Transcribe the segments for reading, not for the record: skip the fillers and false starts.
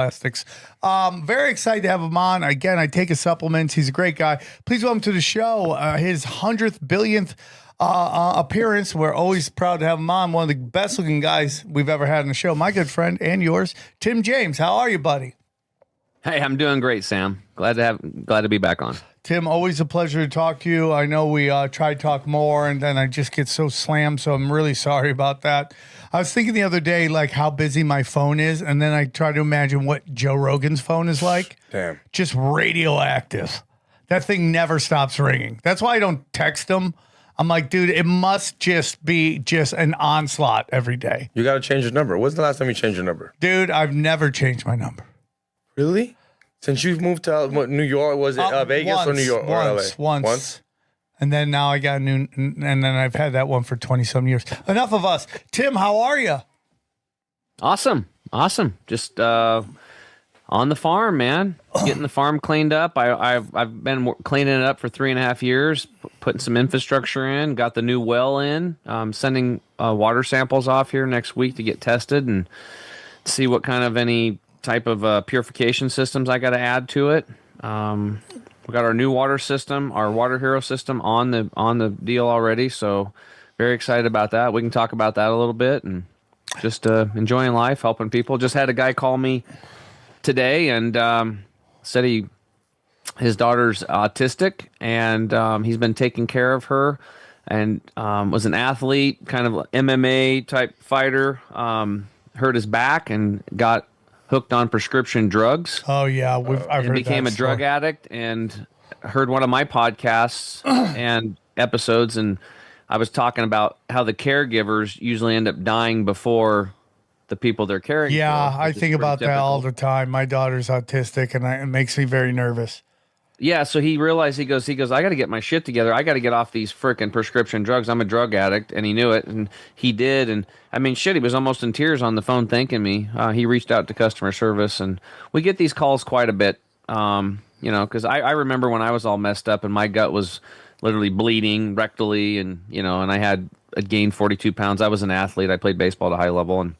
Plastics. Very excited to have him on. Again, I take his supplements. He's a great guy. Please welcome to the show his 100th, billionth appearance. We're always proud to have him on. One of the best looking guys we've ever had on the show. My good friend and yours, Tim James. How are you, buddy? Hey, I'm doing great, Sam. Glad to be back on. Tim, always a pleasure to talk to you. I know we try to talk more, and then I just get so slammed, so I'm really sorry about that. I was thinking the other day, like, how busy my phone is, and then I try to imagine what Joe Rogan's phone is like. Damn. Just radioactive. That thing never stops ringing. That's why I don't text him. I'm like, dude, it must just be just an onslaught every day. You got to change your number. When's the last time you changed your number? Dude, I've never changed my number. Really? Since you've moved to New York, was it Vegas or New York or LA? Once. And then now I got a new, and then I've had that one for 20-some years. Enough of us. Tim, how are you? Awesome. Just on the farm, man. Getting the farm cleaned up. I've been cleaning it up for 3.5 years, putting some infrastructure in, got the new well in, sending water samples off here next week to get tested and see what kind of any type of purification systems I got to add to it. We got our new water system, our Water Hero system on the deal already. So very excited about that. We can talk about that a little bit and just enjoying life, helping people. Just had a guy call me today and said his daughter's autistic and he's been taking care of her and was an athlete, kind of MMA type fighter, hurt his back and got hooked on prescription drugs. Oh yeah, I've heard became that a drug addict and heard one of my podcasts and episodes, and I was talking about how the caregivers usually end up dying before the people they're caring for. Yeah, I think about that all the time. My daughter's autistic, and it makes me very nervous. Yeah, so he realized, he goes, I got to get my shit together. I got to get off these freaking prescription drugs. I'm a drug addict, and he knew it, and he did. And I mean, shit, he was almost in tears on the phone thanking me. He reached out to customer service, and we get these calls quite a bit, because I remember when I was all messed up and my gut was literally bleeding rectally, and and I'd gained 42 pounds. I was an athlete. I played baseball at a high level, and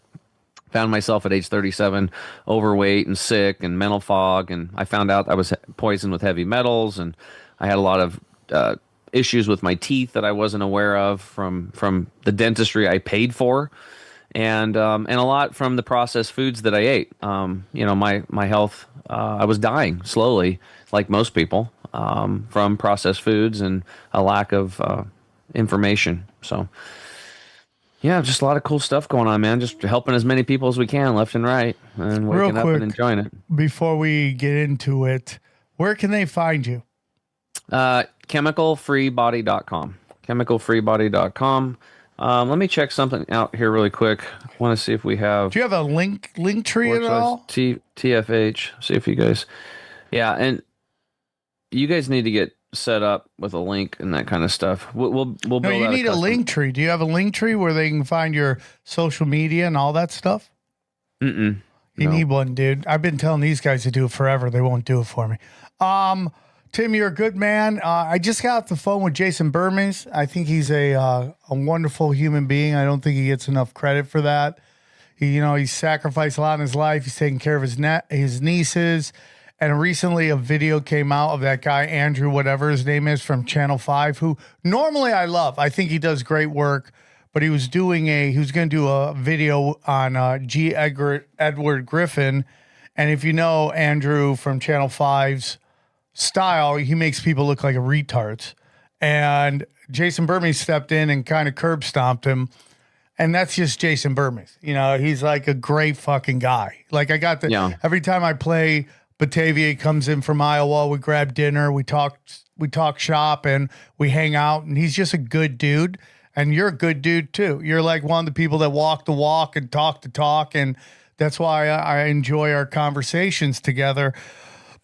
found myself at age 37 overweight and sick and mental fog, and I found out I was poisoned with heavy metals, and I had a lot of issues with my teeth that I wasn't aware of from the dentistry I paid for, and a lot from the processed foods that I ate. My health, I was dying slowly, like most people, from processed foods and a lack of information. So yeah, just a lot of cool stuff going on, man. Just helping as many people as we can, left and right, and waking up and enjoying it. Before we get into it, where can they find you? Chemicalfreebody.com. Chemicalfreebody.com. Let me check something out here really quick. I want to see if we have. Do you have a link tree at all? TFH. See if you guys. Yeah, and you guys need to get set up with a link and that kind of stuff. We'll build. No, you need a link tree. Do you have a link tree where they can find your social media and all that stuff? You need one, dude. I've been telling these guys to do it forever. They won't do it for me. Tim, you're a good man. I just got off the phone with Jason Burmese. I think he's a wonderful human being. I don't think he gets enough credit for that. He's sacrificed a lot in his life. He's taking care of his nieces. And recently a video came out of that guy, Andrew, whatever his name is, from Channel 5, who normally I love. I think he does great work, but he was going to do a video on G. Edward Griffin. And if you know Andrew from Channel 5's style, he makes people look like retards. And Jason Burmese stepped in and kind of curb stomped him. And that's just Jason Burmese. He's like a great fucking guy. Like every time I play Batavia comes in from Iowa, we grab dinner, we talk shop, and we hang out, and he's just a good dude. And you're a good dude too. You're like one of the people that walk the walk and talk the talk, and that's why I enjoy our conversations together.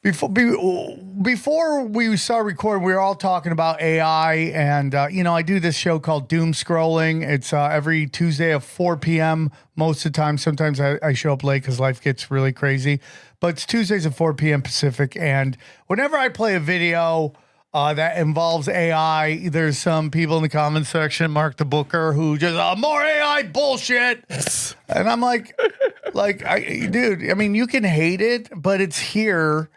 Before we start recording, we were all talking about AI, and I do this show called Doom Scrolling. It's every Tuesday at 4 p.m. most of the time. Sometimes I show up late because life gets really crazy, but it's Tuesdays at 4 p.m. Pacific. And whenever I play a video, that involves AI. There's some people in the comment section, Mark the Booker, who just more AI bullshit, and I'm like, dude. I mean, you can hate it, but it's here,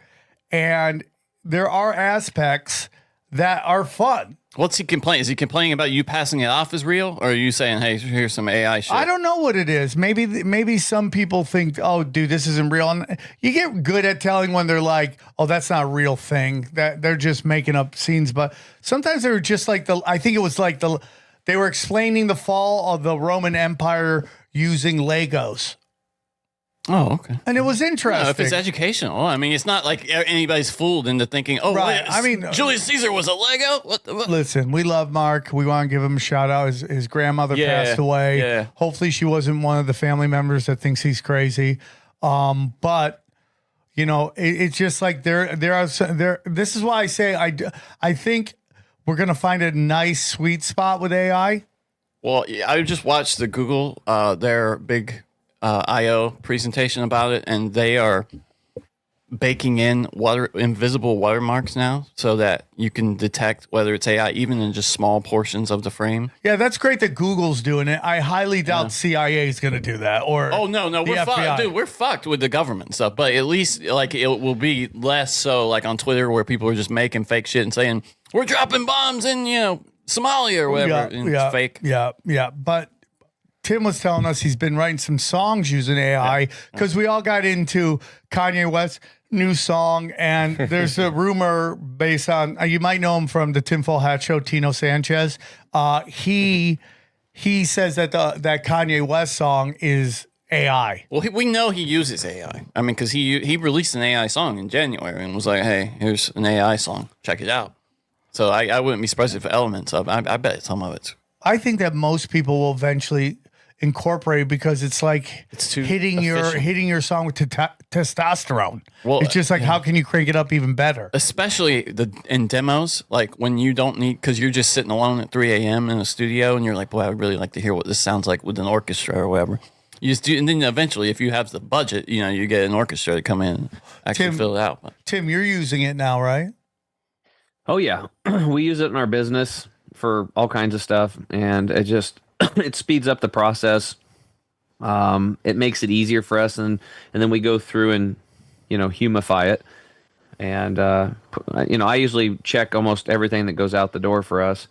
and there are aspects that are fun. What's he complaining? Is he complaining about you passing it off as real, or are you saying, "Hey, here's some AI shit"? I don't know what it is. Maybe some people think, "Oh, dude, this isn't real." And you get good at telling when they're like, "Oh, that's not a real thing." That they're just making up scenes. But sometimes they were just like I think it was like they were explaining the fall of the Roman Empire using Legos. Oh, okay. And it was interesting. No, if it's educational, I mean, it's not like anybody's fooled into thinking, "Oh, right." wait, I mean, Julius Caesar was a Lego." What? Listen, we love Mark. We want to give him a shout out. His grandmother passed away. Yeah. Hopefully, she wasn't one of the family members that thinks he's crazy. But you know, it's just like there are. This is why I say I think we're gonna find a nice sweet spot with AI. Well, I just watched the Google their big I/O presentation about it, and they are baking in invisible watermarks now, so that you can detect whether it's AI, even in just small portions of the frame. Yeah, that's great that Google's doing it. I highly doubt CIA is going to do that. Or no, we're fucked, dude. We're fucked with the government stuff, but at least like it will be less so like on Twitter where people are just making fake shit and saying we're dropping bombs in Somalia or whatever. It's fake. Yeah. But Tim was telling us he's been writing some songs using AI because we all got into Kanye West's new song, and there's a rumor based on you might know him from the Tinfoil Hat Show, Tino Sanchez. He says that that Kanye West song is AI. Well, we know he uses AI. I mean, because he released an AI song in January and was like, "Hey, here's an AI song. Check it out." So I wouldn't be surprised if elements of I bet some of it's. I think that most people will eventually incorporate because it's like hitting your song with testosterone. Well, it's just like how can you crank it up even better? Especially in demos, like when you don't need because you're just sitting alone at 3 a.m. in a studio and you're like, boy, I would really like to hear what this sounds like with an orchestra or whatever. You just do, and then eventually, if you have the budget, you get an orchestra to come in and actually fill it out. Tim, you're using it now, right? Oh yeah, we use it in our business for all kinds of stuff, and it just it speeds up the process. It makes it easier for us, and then we go through and humify it, and I usually check almost everything that goes out the door for us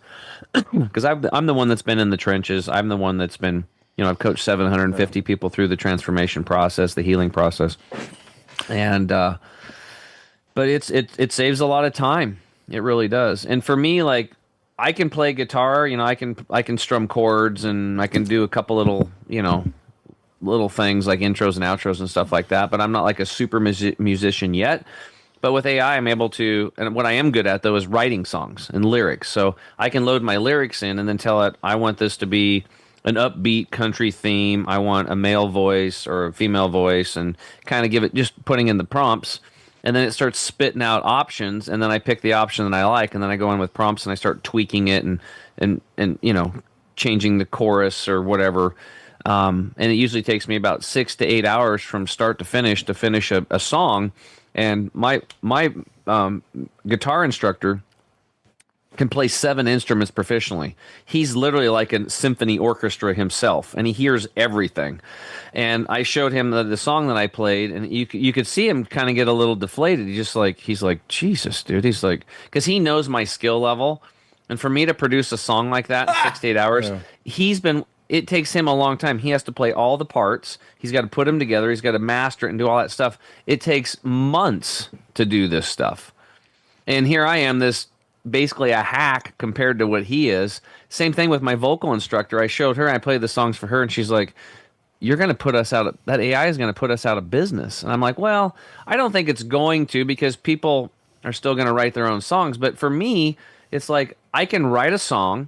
because I'm the one that's been in the trenches. I'm the one that's been I've coached 750 people through the transformation process, the healing process, and but it saves a lot of time. It really does. And for me, like, I can play guitar, I can strum chords and I can do a couple little, little things like intros and outros and stuff like that, but I'm not like a super musician yet. But with AI, I'm able to, and what I am good at though is writing songs and lyrics. So I can load my lyrics in and then tell it, I want this to be an upbeat country theme. I want a male voice or a female voice, and kind of give it, just putting in the prompts. And then it starts spitting out options, and then I pick the option that I like, and then I go in with prompts and I start tweaking it and changing the chorus or whatever. And it usually takes me about 6 to 8 hours from start to finish a song. And my guitar instructor can play 7 instruments professionally. He's literally like a symphony orchestra himself, and he hears everything. And I showed him the song that I played, and you could see him kind of get a little deflated. He's like, Jesus, dude. He's like, because he knows my skill level, and for me to produce a song like that in 6 to 8 hours, it takes him a long time. He has to play all the parts. He's got to put them together. He's got to master it and do all that stuff. It takes months to do this stuff. And here I am, this basically a hack compared to what he is. Same thing with my vocal instructor. I showed her, and I played the songs for her, and she's like, you're going to put us out of, that AI is going to put us out of business. And I'm like, well, I don't think it's going to, because people are still going to write their own songs. But for me, it's like I can write a song,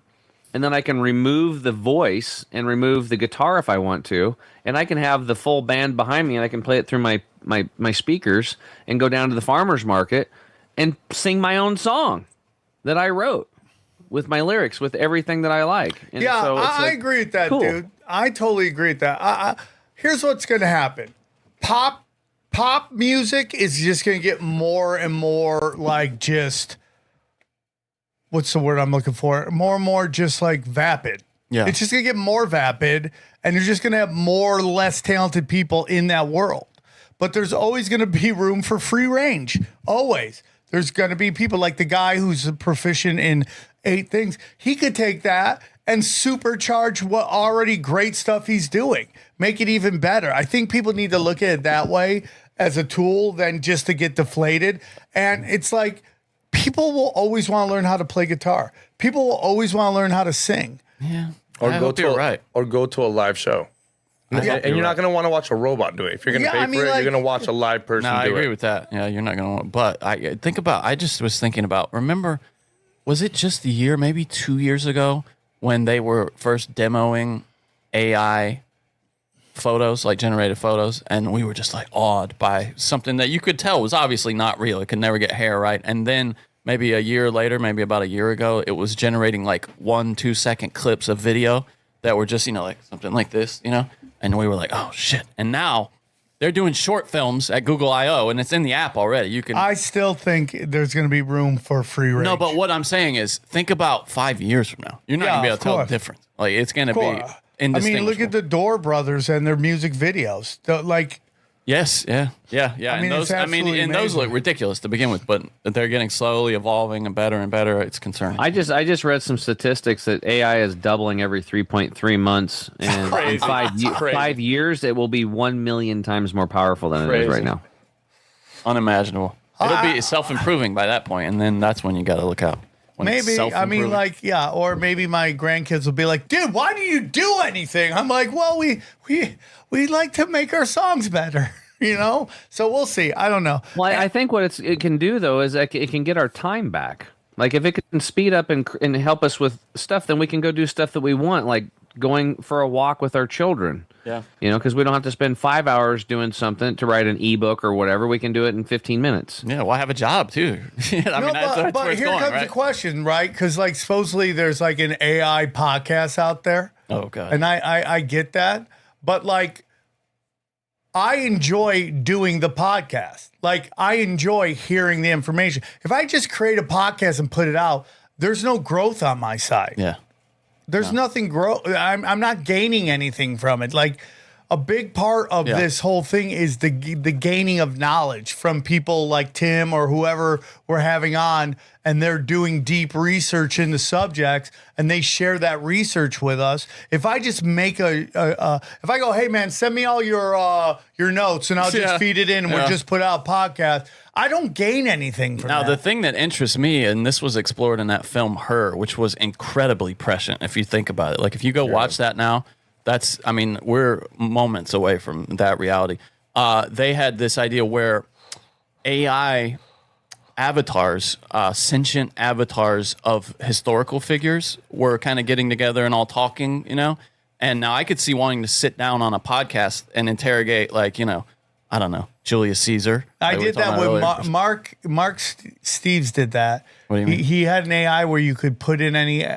and then I can remove the voice and remove the guitar if I want to, and I can have the full band behind me, and I can play it through my speakers and go down to the farmer's market and sing my own song that I wrote with my lyrics, with everything that I like. And yeah, so I agree with that, cool. Dude. I totally agree with that. Here's what's going to happen. Pop music is just going to get more and more like just what's the word I'm looking for? More and more just like vapid. Yeah. It's just going to get more vapid, and you're just going to have more or less talented people in that world. But there's always going to be room for free range. Always. There's going to be people like the guy who's proficient in 8 things. He could take that and supercharge what already great stuff he's doing. Make it even better. I think people need to look at it that way as a tool than just to get deflated. And it's like people will always want to learn how to play guitar. People will always want to learn how to sing. Yeah. Or I go hope to you're right. Or go to a live show. And you're not going to want to watch a robot do it. If you're going to pay for it, you're going to watch a live person do it. No, I agree with that. Yeah, you're not going to. But I just was thinking about, remember, was it just a year, maybe 2 years ago, when they were first demoing AI photos, like generated photos, and we were just like awed by something that you could tell was obviously not real. It could never get hair right. And then maybe a year later, maybe about a year ago, it was generating like 1-2 second clips of video that were just, like something like this, and we were like, oh shit. And now they're doing short films at Google I/O, and it's in the app already. You can. I still think there's going to be room for free range. No, but what I'm saying is, think about 5 years from now. You're not going to be able to tell the difference. Like, it's going to be indistinguishable. Look at the Door Brothers and their music videos. Yes, yeah. And those look ridiculous to begin with, but they're getting slowly evolving and better. It's concerning. I just read some statistics that AI is doubling every 3.3 months, and in 5 years it will be 1 million times more powerful than it is right now. Unimaginable. It'll be self-improving by that point, and then that's when you got to look out. Maybe, or maybe my grandkids will be like, dude, why do you do anything? I'm like, well, we like to make our songs better, So we'll see. I don't know. Well, I think what it can do, though, is it can get our time back. Like, if it can speed up and help us with stuff, then we can go do stuff that we want, like going for a walk with our children. Yeah. Because we don't have to spend 5 hours doing something to write an ebook or whatever. We can do it in 15 minutes. Yeah, well, I have a job too. That's but here comes the question, right? Because supposedly there's like an AI podcast out there. Oh god. And I get that, but I enjoy doing the podcast. I enjoy hearing the information. If I just create a podcast and put it out, there's no growth on my side. Yeah. There's nothing I'm not gaining anything from it. A big part of this whole thing is the gaining of knowledge from people like Tim or whoever we're having on, and they're doing deep research into subjects, and they share that research with us. If I just make if I go, hey man, send me all your notes, and I'll just feed it in, and we'll just put out a podcast, I don't gain anything from that. Now, the thing that interests me, and this was explored in that film Her, which was incredibly prescient, if you think about it. If you go watch that now, we're moments away from that reality. They had this idea where AI avatars, sentient avatars of historical figures were kind of getting together and all talking, And now I could see wanting to sit down on a podcast and interrogate, I don't know, Julius Caesar. I did that with Mark Steves did that. What do you mean? He had an AI where you could put in any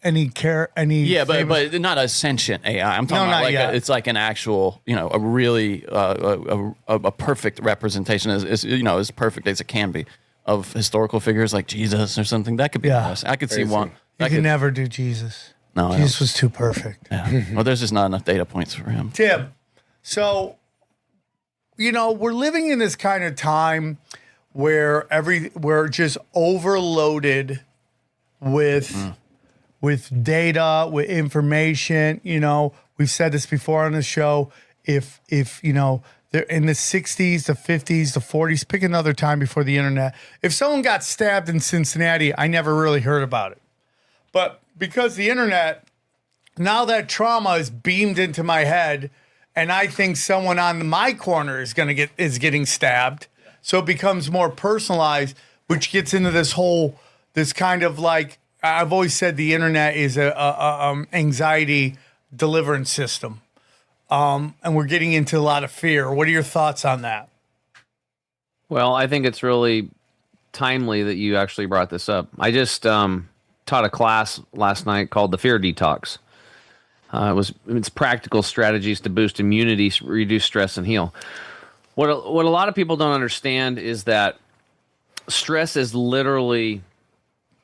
but not a sentient AI. I'm talking about it's like an actual, a really a perfect representation as perfect as it can be of historical figures like Jesus or something. That could be nice. I could see one. You could never do Jesus. No, Jesus was too perfect. Yeah. Well, there's just not enough data points for him. Tim, so we're living in this kind of time where we're just overloaded with data, with information. We've said this before on the show. If they're in the 60s, the 50s, the 40s, pick another time before the internet. If someone got stabbed in Cincinnati, I never really heard about it. But because the internet, now that trauma is beamed into my head, and I think someone on my corner is getting stabbed, so it becomes more personalized, which gets into this kind of I've always said the internet is a anxiety deliverance system, and we're getting into a lot of fear. What are your thoughts on that? Well, I think it's really timely that you actually brought this up. I just taught a class last night called the Fear Detox. It's practical strategies to boost immunity, reduce stress, and heal. What a lot of people don't understand is that stress is literally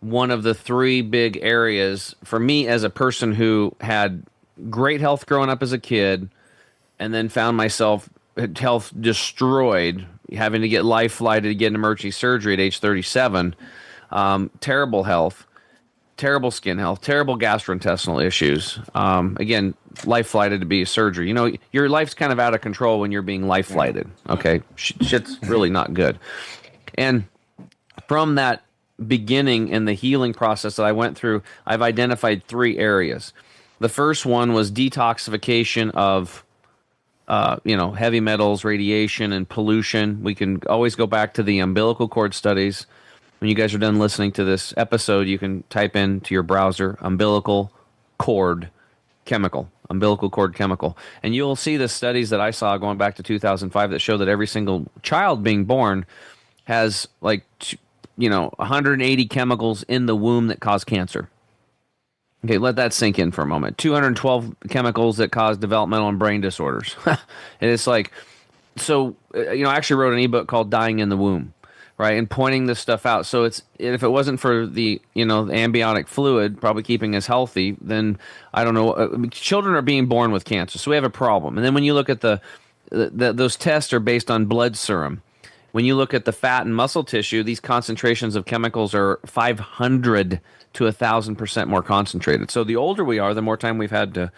one of the three big areas for me as a person who had great health growing up as a kid and then found myself health destroyed, having to get life flighted to get an emergency surgery at age 37, terrible health, terrible skin health, terrible gastrointestinal issues. Again, life flighted to be a surgery. You know, your life's kind of out of control when you're being life flighted. Okay, shit's really not good. And from that beginning and the healing process that I went through, I've identified three areas. The first one was detoxification of heavy metals, radiation, and pollution. We can always go back to the umbilical cord studies. When you guys are done listening to this episode, you can type into your browser umbilical cord chemical, and you'll see the studies that I saw going back to 2005 that show that every single child being born has 180 chemicals in the womb that cause cancer. Okay, let that sink in for a moment. 212 chemicals that cause developmental and brain disorders. And it's like, so, I actually wrote an ebook called Dying in the Womb, right? And pointing this stuff out. So if it wasn't for the, the amniotic fluid probably keeping us healthy, then I don't know. Children are being born with cancer. So we have a problem. And then when you look at those tests are based on blood serum. When you look at the fat and muscle tissue, these concentrations of chemicals are 500 to 1,000% more concentrated. So the older we are, the more time we've had to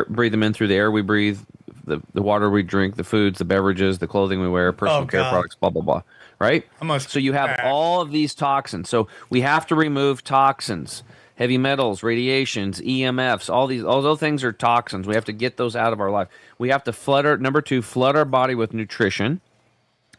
breathe them in through the air we breathe, the water we drink, the foods, the beverages, the clothing we wear, personal care products, blah, blah, blah. Right? So you have all of these toxins. So we have to remove toxins, heavy metals, radiations, EMFs, all those things are toxins. We have to get those out of our life. We have to flood our body with nutrition.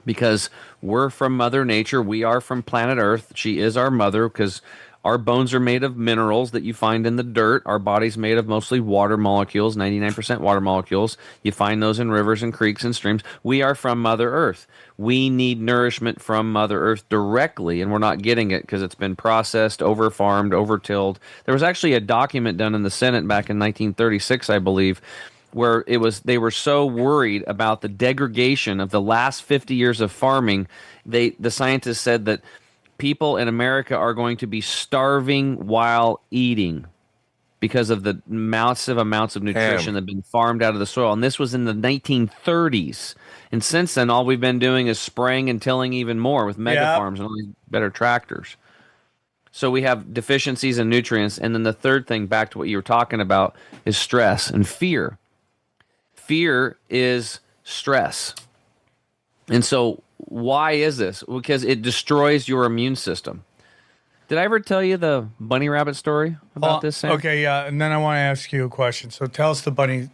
Because we're from Mother Nature. We are from planet Earth. She is our mother because our bones are made of minerals that you find in the dirt. Our body's made of mostly water molecules, 99% water molecules. You find those in rivers and creeks and streams. We are from Mother Earth. We need nourishment from Mother Earth directly, and we're not getting it because it's been processed, over-farmed, over-tilled. There was actually a document done in the Senate back in 1936, I believe, where they were so worried about the degradation of the last 50 years of farming, the scientists said that people in America are going to be starving while eating because of the massive amounts of nutrition that have been farmed out of the soil. And this was in the 1930s. And since then, all we've been doing is spraying and tilling even more with mega farms and all these better tractors. So we have deficiencies in nutrients. And then the third thing, back to what you were talking about, is stress and fear. Fear is stress. And so why is this? Because it destroys your immune system. Did I ever tell you the bunny rabbit story about this, Sam? Okay, yeah. And then I want to ask you a question. So tell us the bunny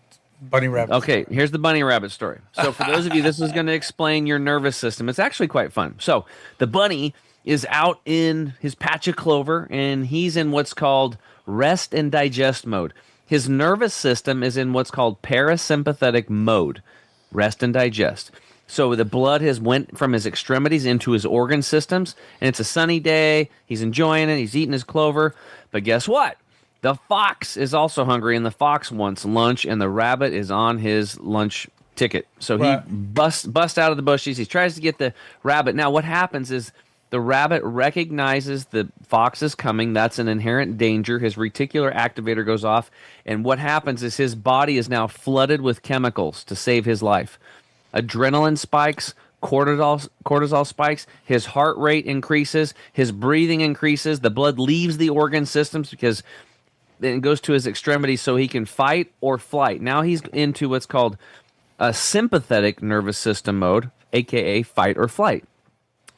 rabbit story. Here's the bunny rabbit story. So for those of you, this is going to explain your nervous system. It's actually quite fun. So the bunny is out in his patch of clover, and he's in what's called rest and digest mode. His nervous system is in what's called parasympathetic mode, rest and digest. So the blood has went from his extremities into his organ systems, and it's a sunny day. He's enjoying it. He's eating his clover. But guess what? The fox is also hungry, and the fox wants lunch, and the rabbit is on his lunch ticket. So he busts out of the bushes. He tries to get the rabbit. Now what happens is the rabbit recognizes the fox is coming. That's an inherent danger. His reticular activator goes off. And what happens is his body is now flooded with chemicals to save his life. Adrenaline spikes, cortisol spikes. His heart rate increases. His breathing increases. The blood leaves the organ systems because then it goes to his extremities so he can fight or flight. Now he's into what's called a sympathetic nervous system mode, a.k.a. fight or flight.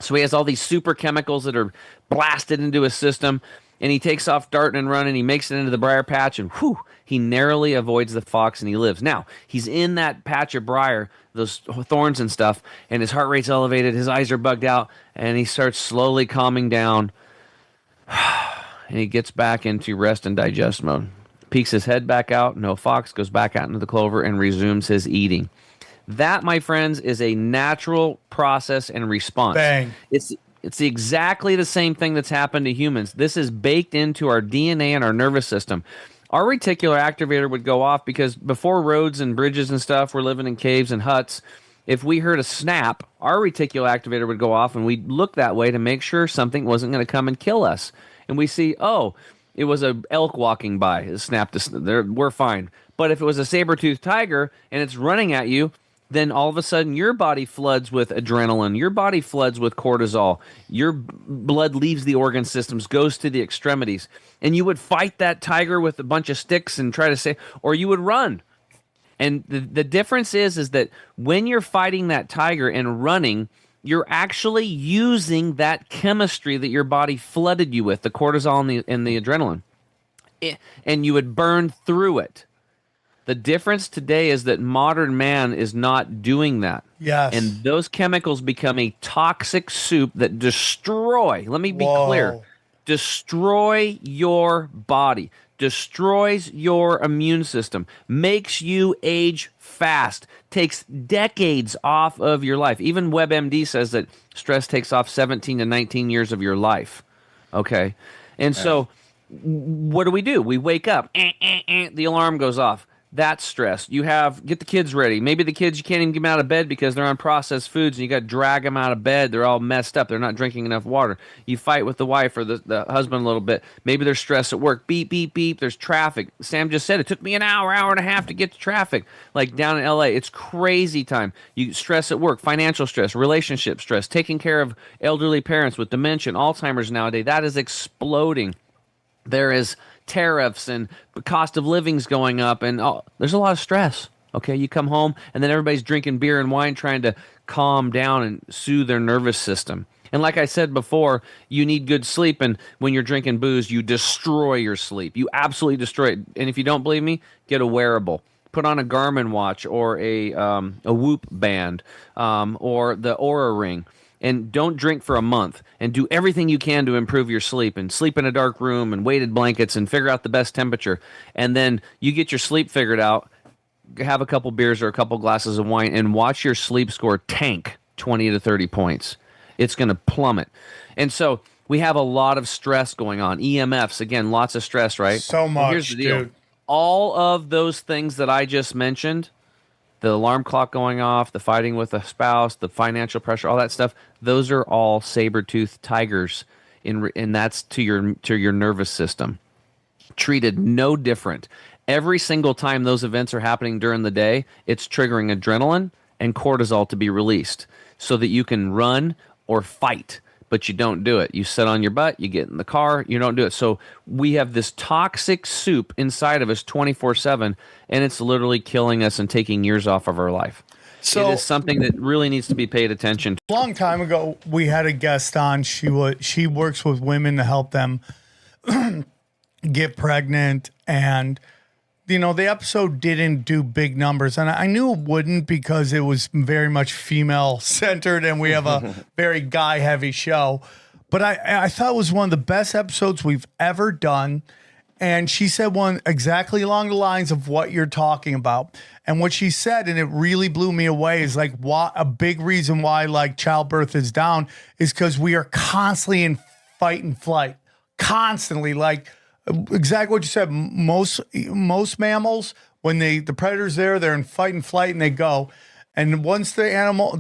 So he has all these super chemicals that are blasted into his system, and he takes off darting and running. He makes it into the briar patch, and he narrowly avoids the fox, and he lives. Now, he's in that patch of briar, those thorns and stuff, and his heart rate's elevated, his eyes are bugged out, and he starts slowly calming down, and he gets back into rest and digest mode. Peeks his head back out, no fox, goes back out into the clover, and resumes his eating. That, my friends, is a natural process and response. Bang. It's exactly the same thing that's happened to humans. This is baked into our DNA and our nervous system. Our reticular activator would go off because before roads and bridges and stuff, we're living in caves and huts. if we heard a snap, our reticular activator would go off, and we'd look that way to make sure something wasn't going to come and kill us. And we see, oh, it was a elk walking by. It snapped us. We're fine. But if it was a saber-toothed tiger and it's running at you, then all of a sudden your body floods with adrenaline. Your body floods with cortisol. Your blood leaves the organ systems, goes to the extremities. And you would fight that tiger with a bunch of sticks and try to say, or you would run. And the difference is that when you're fighting that tiger and running, you're actually using that chemistry that your body flooded you with, the cortisol and the adrenaline. And you would burn through it. The difference today is that modern man is not doing that. Yes. And those chemicals become a toxic soup that destroy, let me be clear, destroy your body, destroys your immune system, makes you age fast, takes decades off of your life. Even WebMD says that stress takes off 17 to 19 years of your life. Okay? And so what do? We wake up, the alarm goes off. That's stress. You get the kids ready. Maybe the kids, you can't even get them out of bed because they're on processed foods, and you got to drag them out of bed. They're all messed up. They're not drinking enough water. You fight with the wife or the husband a little bit. Maybe there's stress at work. Beep, beep, beep. There's traffic. Sam just said it took me an hour and a half to get to traffic. Like down in LA, it's crazy time. You stress at work, financial stress, relationship stress, taking care of elderly parents with dementia, Alzheimer's nowadays. That is exploding. There is tariffs and the cost of living's going up, and there's a lot of stress. Okay, you come home and then everybody's drinking beer and wine trying to calm down and soothe their nervous system. And like I said before, you need good sleep, and when you're drinking booze, you destroy your sleep. You absolutely destroy it. And if you don't believe me, get a wearable. Put on a Garmin watch or a Whoop band or the Oura Ring. And don't drink for a month, and do everything you can to improve your sleep, and sleep in a dark room and weighted blankets and figure out the best temperature. And then you get your sleep figured out, have a couple beers or a couple glasses of wine, and watch your sleep score tank 20 to 30 points. It's going to plummet. And so we have a lot of stress going on. EMFs, again, lots of stress, right? So much, here's the deal. dude. All of those things that I just mentioned, the alarm clock going off, the fighting with a spouse, the financial pressure, all that stuff, those are all saber-toothed tigers, and that's to your nervous system. Treated no different. Every single time those events are happening during the day, it's triggering adrenaline and cortisol to be released so that you can run or fight. But you don't do it. You sit on your butt, you get in the car, you don't do it. So we have this toxic soup inside of us 24/7, and it's literally killing us and taking years off of our life. So it is something that really needs to be paid attention to. A long time ago, we had a guest on. She works with women to help them get pregnant, and the episode didn't do big numbers, and I knew it wouldn't because it was very much female centered, and we have a very guy heavy show. But I thought it was one of the best episodes we've ever done. And she said one exactly along the lines of what you're talking about. And what she said, and it really blew me away, is like a big reason why like childbirth is down is because we are constantly in fight and flight, constantly like. Exactly what you said. Most mammals, when the predator's there, they're in fight and flight, and they go. And once the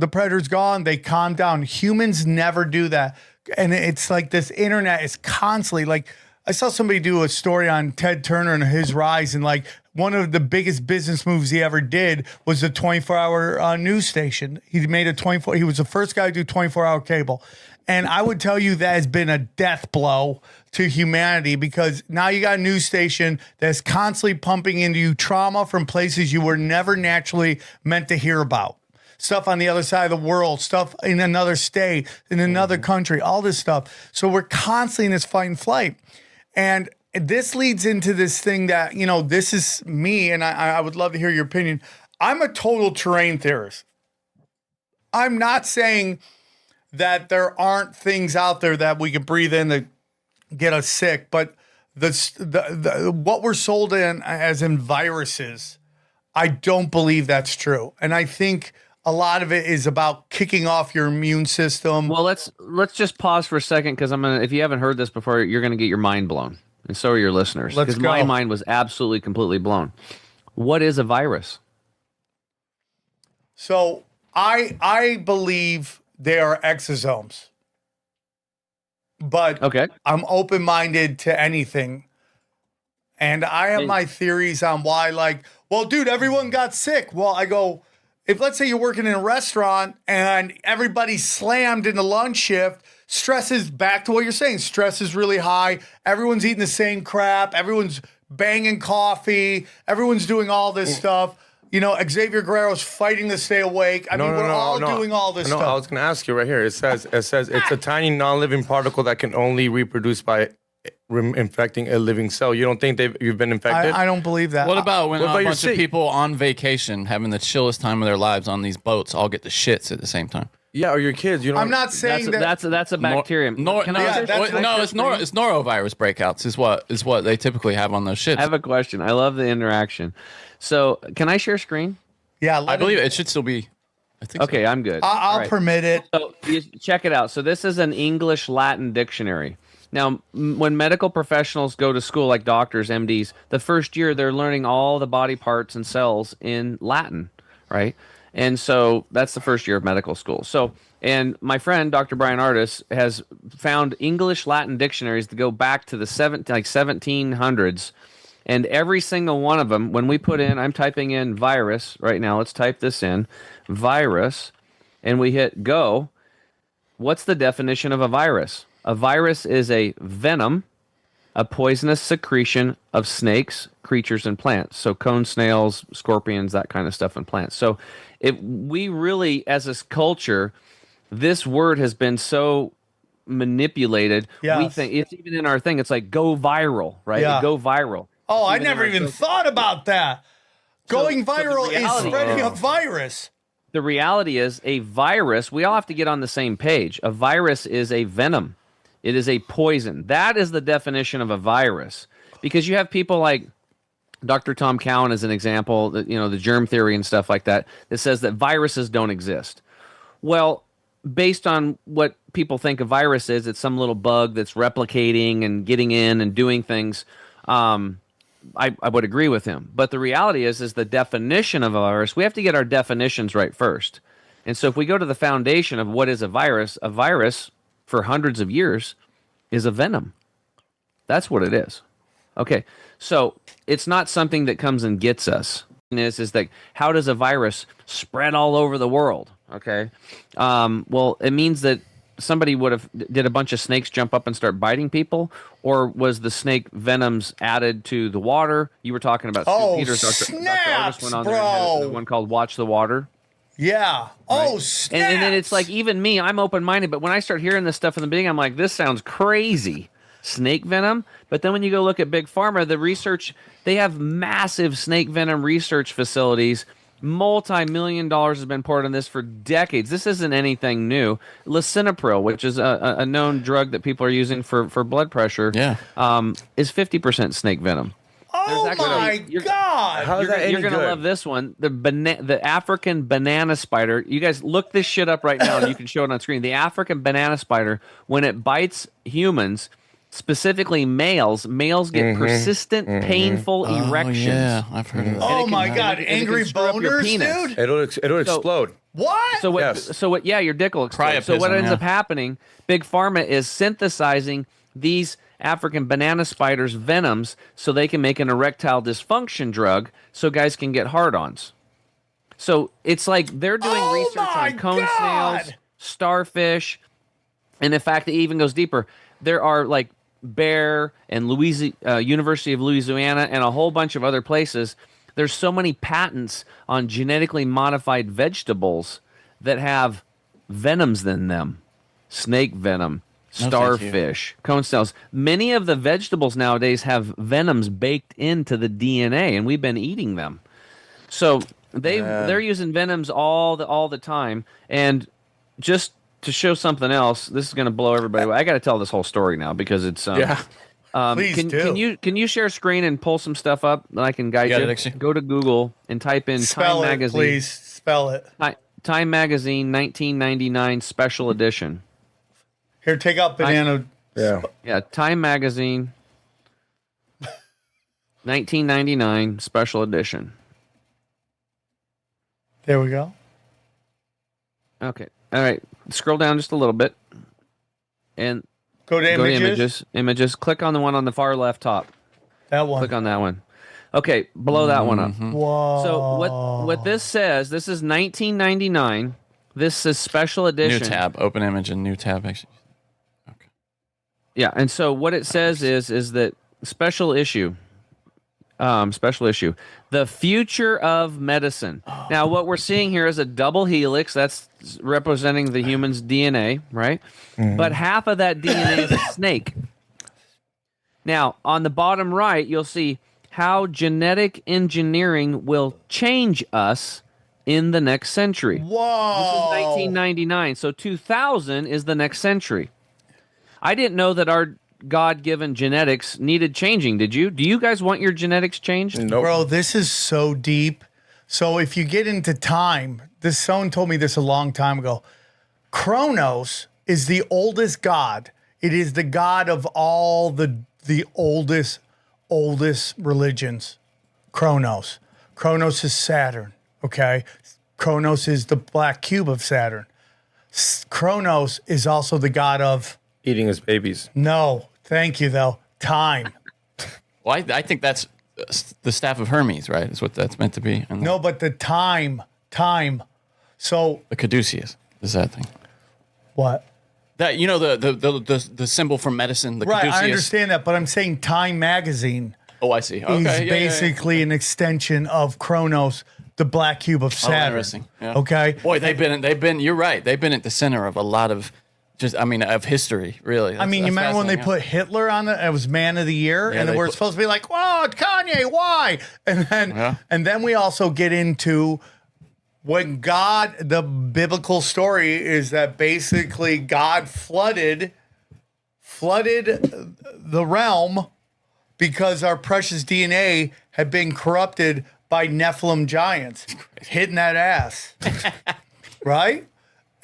predator's gone, they calm down. Humans never do that. And it's like this internet is constantly like. I saw somebody do a story on Ted Turner and his rise, and like one of the biggest business moves he ever did was the 24-hour news station. He made a 24. He was the first guy to do 24-hour cable. And I would tell you that has been a death blow to humanity because now you got a news station that's constantly pumping into you trauma from places you were never naturally meant to hear about. Stuff on the other side of the world, stuff in another state, in another country, all this stuff. So we're constantly in this fight and flight. And this leads into this thing that, this is me, and I would love to hear your opinion. I'm a total terrain theorist. I'm not saying that there aren't things out there that we can breathe in that get us sick, but the what we're sold in as in viruses, I don't believe that's true. And I think a lot of it is about kicking off your immune system. Well, let's just pause for a second because if you haven't heard this before, you're gonna get your mind blown, and so are your listeners. Because my mind was absolutely completely blown. What is a virus? So I believe they are exosomes, but Okay. I'm open-minded to anything. And I have my theories on why, like, well, dude, everyone got sick. Well, I go, if let's say you're working in a restaurant and everybody's slammed in the lunch shift, stress is back to what you're saying. Stress is really high. Everyone's eating the same crap. Everyone's banging coffee. Everyone's doing all this stuff. You know, Xavier Guerrero's fighting to stay awake. I mean, we're all doing all this stuff. I was going to ask you right here. It says it's a tiny non-living particle that can only reproduce by infecting a living cell. You don't think you've been infected? I don't believe that. What about when a bunch of people on vacation having the chillest time of their lives on these boats all get the shits at the same time? Yeah, or your kids. You know, I'm not saying that's a bacterium. It's norovirus breakouts is what they typically have on those shits. I have a question. I love the interaction. So, can I share screen? Yeah, I believe it should still be. I think okay, so. I'm good. I'll permit it. So, check it out. So, this is an English-Latin dictionary. Now, when medical professionals go to school, like doctors, MDs, the first year they're learning all the body parts and cells in Latin, right? And so that's the first year of medical school. So, and my friend, Dr. Brian Artis, has found English-Latin dictionaries that go back to the 1700s. And every single one of them, when we put in, I'm typing in virus right now. Let's type this in, virus, and we hit go. What's the definition of a virus? A virus is a venom, a poisonous secretion of snakes, creatures, and plants. So cone snails, scorpions, that kind of stuff in plants. So we really, as a culture, this word has been so manipulated. Yes. We think it's even in our thing. It's like go viral, right? Yeah. Go viral. Oh, I never even thought about that. Going viral is spreading a virus. The reality is a virus, we all have to get on the same page. A virus is a venom. It is a poison. That is the definition of a virus. Because you have people like Dr. Tom Cowan as an example, that, you know, the germ theory and stuff like that, that says that viruses don't exist. Well, based on what people think a virus is, it's some little bug that's replicating and getting in and doing things. I would agree with him. But the reality is the definition of a virus, we have to get our definitions right first. And so if we go to the foundation of what is a virus for hundreds of years is a venom. That's what it is. Okay, so it's not something that comes and gets us. Is that how does a virus spread all over the world? Okay, well, it means that somebody did a bunch of snakes jump up and start biting people, or was the snake venoms added to the water? You were talking about Stu Peters. Snaps, Dr. Artis went on bro. there and had one called Watch the Water. Yeah. Oh, right? snaps. And then it's like, even me, I'm open-minded, but when I start hearing this stuff in the beginning, I'm like, this sounds crazy. Snake venom? But then when you go look at Big Pharma, the research, they have massive snake venom research facilities. Multi-million dollars has been poured on this for decades. This isn't anything new. Lisinopril, which is a known drug that people are using for blood pressure, is 50% snake venom. Oh my God! How is that any You're gonna good? love this one. The African banana spider. You guys look this shit up right now, and you can show it on screen. The African banana spider, when it bites humans, specifically males get persistent, painful erections. Yeah, I've heard of that. Oh my God! Angry boners, dude. It'll explode. What? So what? Yeah, your dick will explode. So what Priapism, ends yeah. up happening? Big Pharma is synthesizing these African banana spiders' venoms so they can make an erectile dysfunction drug so guys can get hard-ons. So it's like they're doing research on cone snails, starfish, and in fact, it even goes deeper. There are like Bayer and University of Louisiana and a whole bunch of other places. There's so many patents on genetically modified vegetables that have venoms in them. Snake venom, starfish, cone snails. Many of the vegetables nowadays have venoms baked into the DNA, and we've been eating them. So they're using venoms all the time. And just to show something else, this is going to blow everybody away. I got to tell this whole story now because it's Please do. Can you share screen and pull some stuff up that I can guide you? It, Go to Google and type in Spell Time it, Magazine. please. Spell it. Time Magazine 1999 special edition. Here, take out banana. Yeah, Time Magazine 1999 special edition. There we go. Okay. All right. Scroll down just a little bit, and Go to go to images. Images. Click on the one on the far left top. That one. Click on that one. Okay, blow that one up. Whoa. So what this says? This is 1999. This is special edition. New tab. Open image and new tab. Actually. Okay. Yeah, and so what it says is that special issue. Special issue. The future of medicine. Now, what we're seeing here is a double helix. That's representing the human's DNA, right? But half of that DNA is a snake. Now, on the bottom right, you'll see how genetic engineering will change us in the next century. Whoa. This is 1999. So 2000 is the next century. I didn't know that our God-given genetics needed changing. Did you? Do you guys want your genetics changed? Nope. Bro, this is so deep. So if you get into time, someone told me this a long time ago. Kronos is the oldest god. It is the god of all the oldest religions. Kronos. Kronos is Saturn, okay? Kronos is the black cube of Saturn. Kronos is also the god of... Eating his babies. No, thank you, though. Time. Well, I think that's the staff of Hermes, right? Is what that's meant to be. And No, but the time. So... the caduceus is that thing. What? That the symbol for medicine. The Right, caduceus. I understand that, but I'm saying Time magazine Oh, I see. Okay, is yeah, basically an extension of Kronos, the black cube of Oh, Saturn. interesting. Yeah. Okay? Boy, they've been. You're right. They've been at the center of a lot of, of history. Really. I mean, you remember when they put Hitler on it was Man of the Year, Yeah, and they we're put- supposed to be like, "Whoa, Kanye, why?" And then we also get into when God, the biblical story is that basically God flooded the realm because our precious DNA had been corrupted by Nephilim giants hitting that ass, right?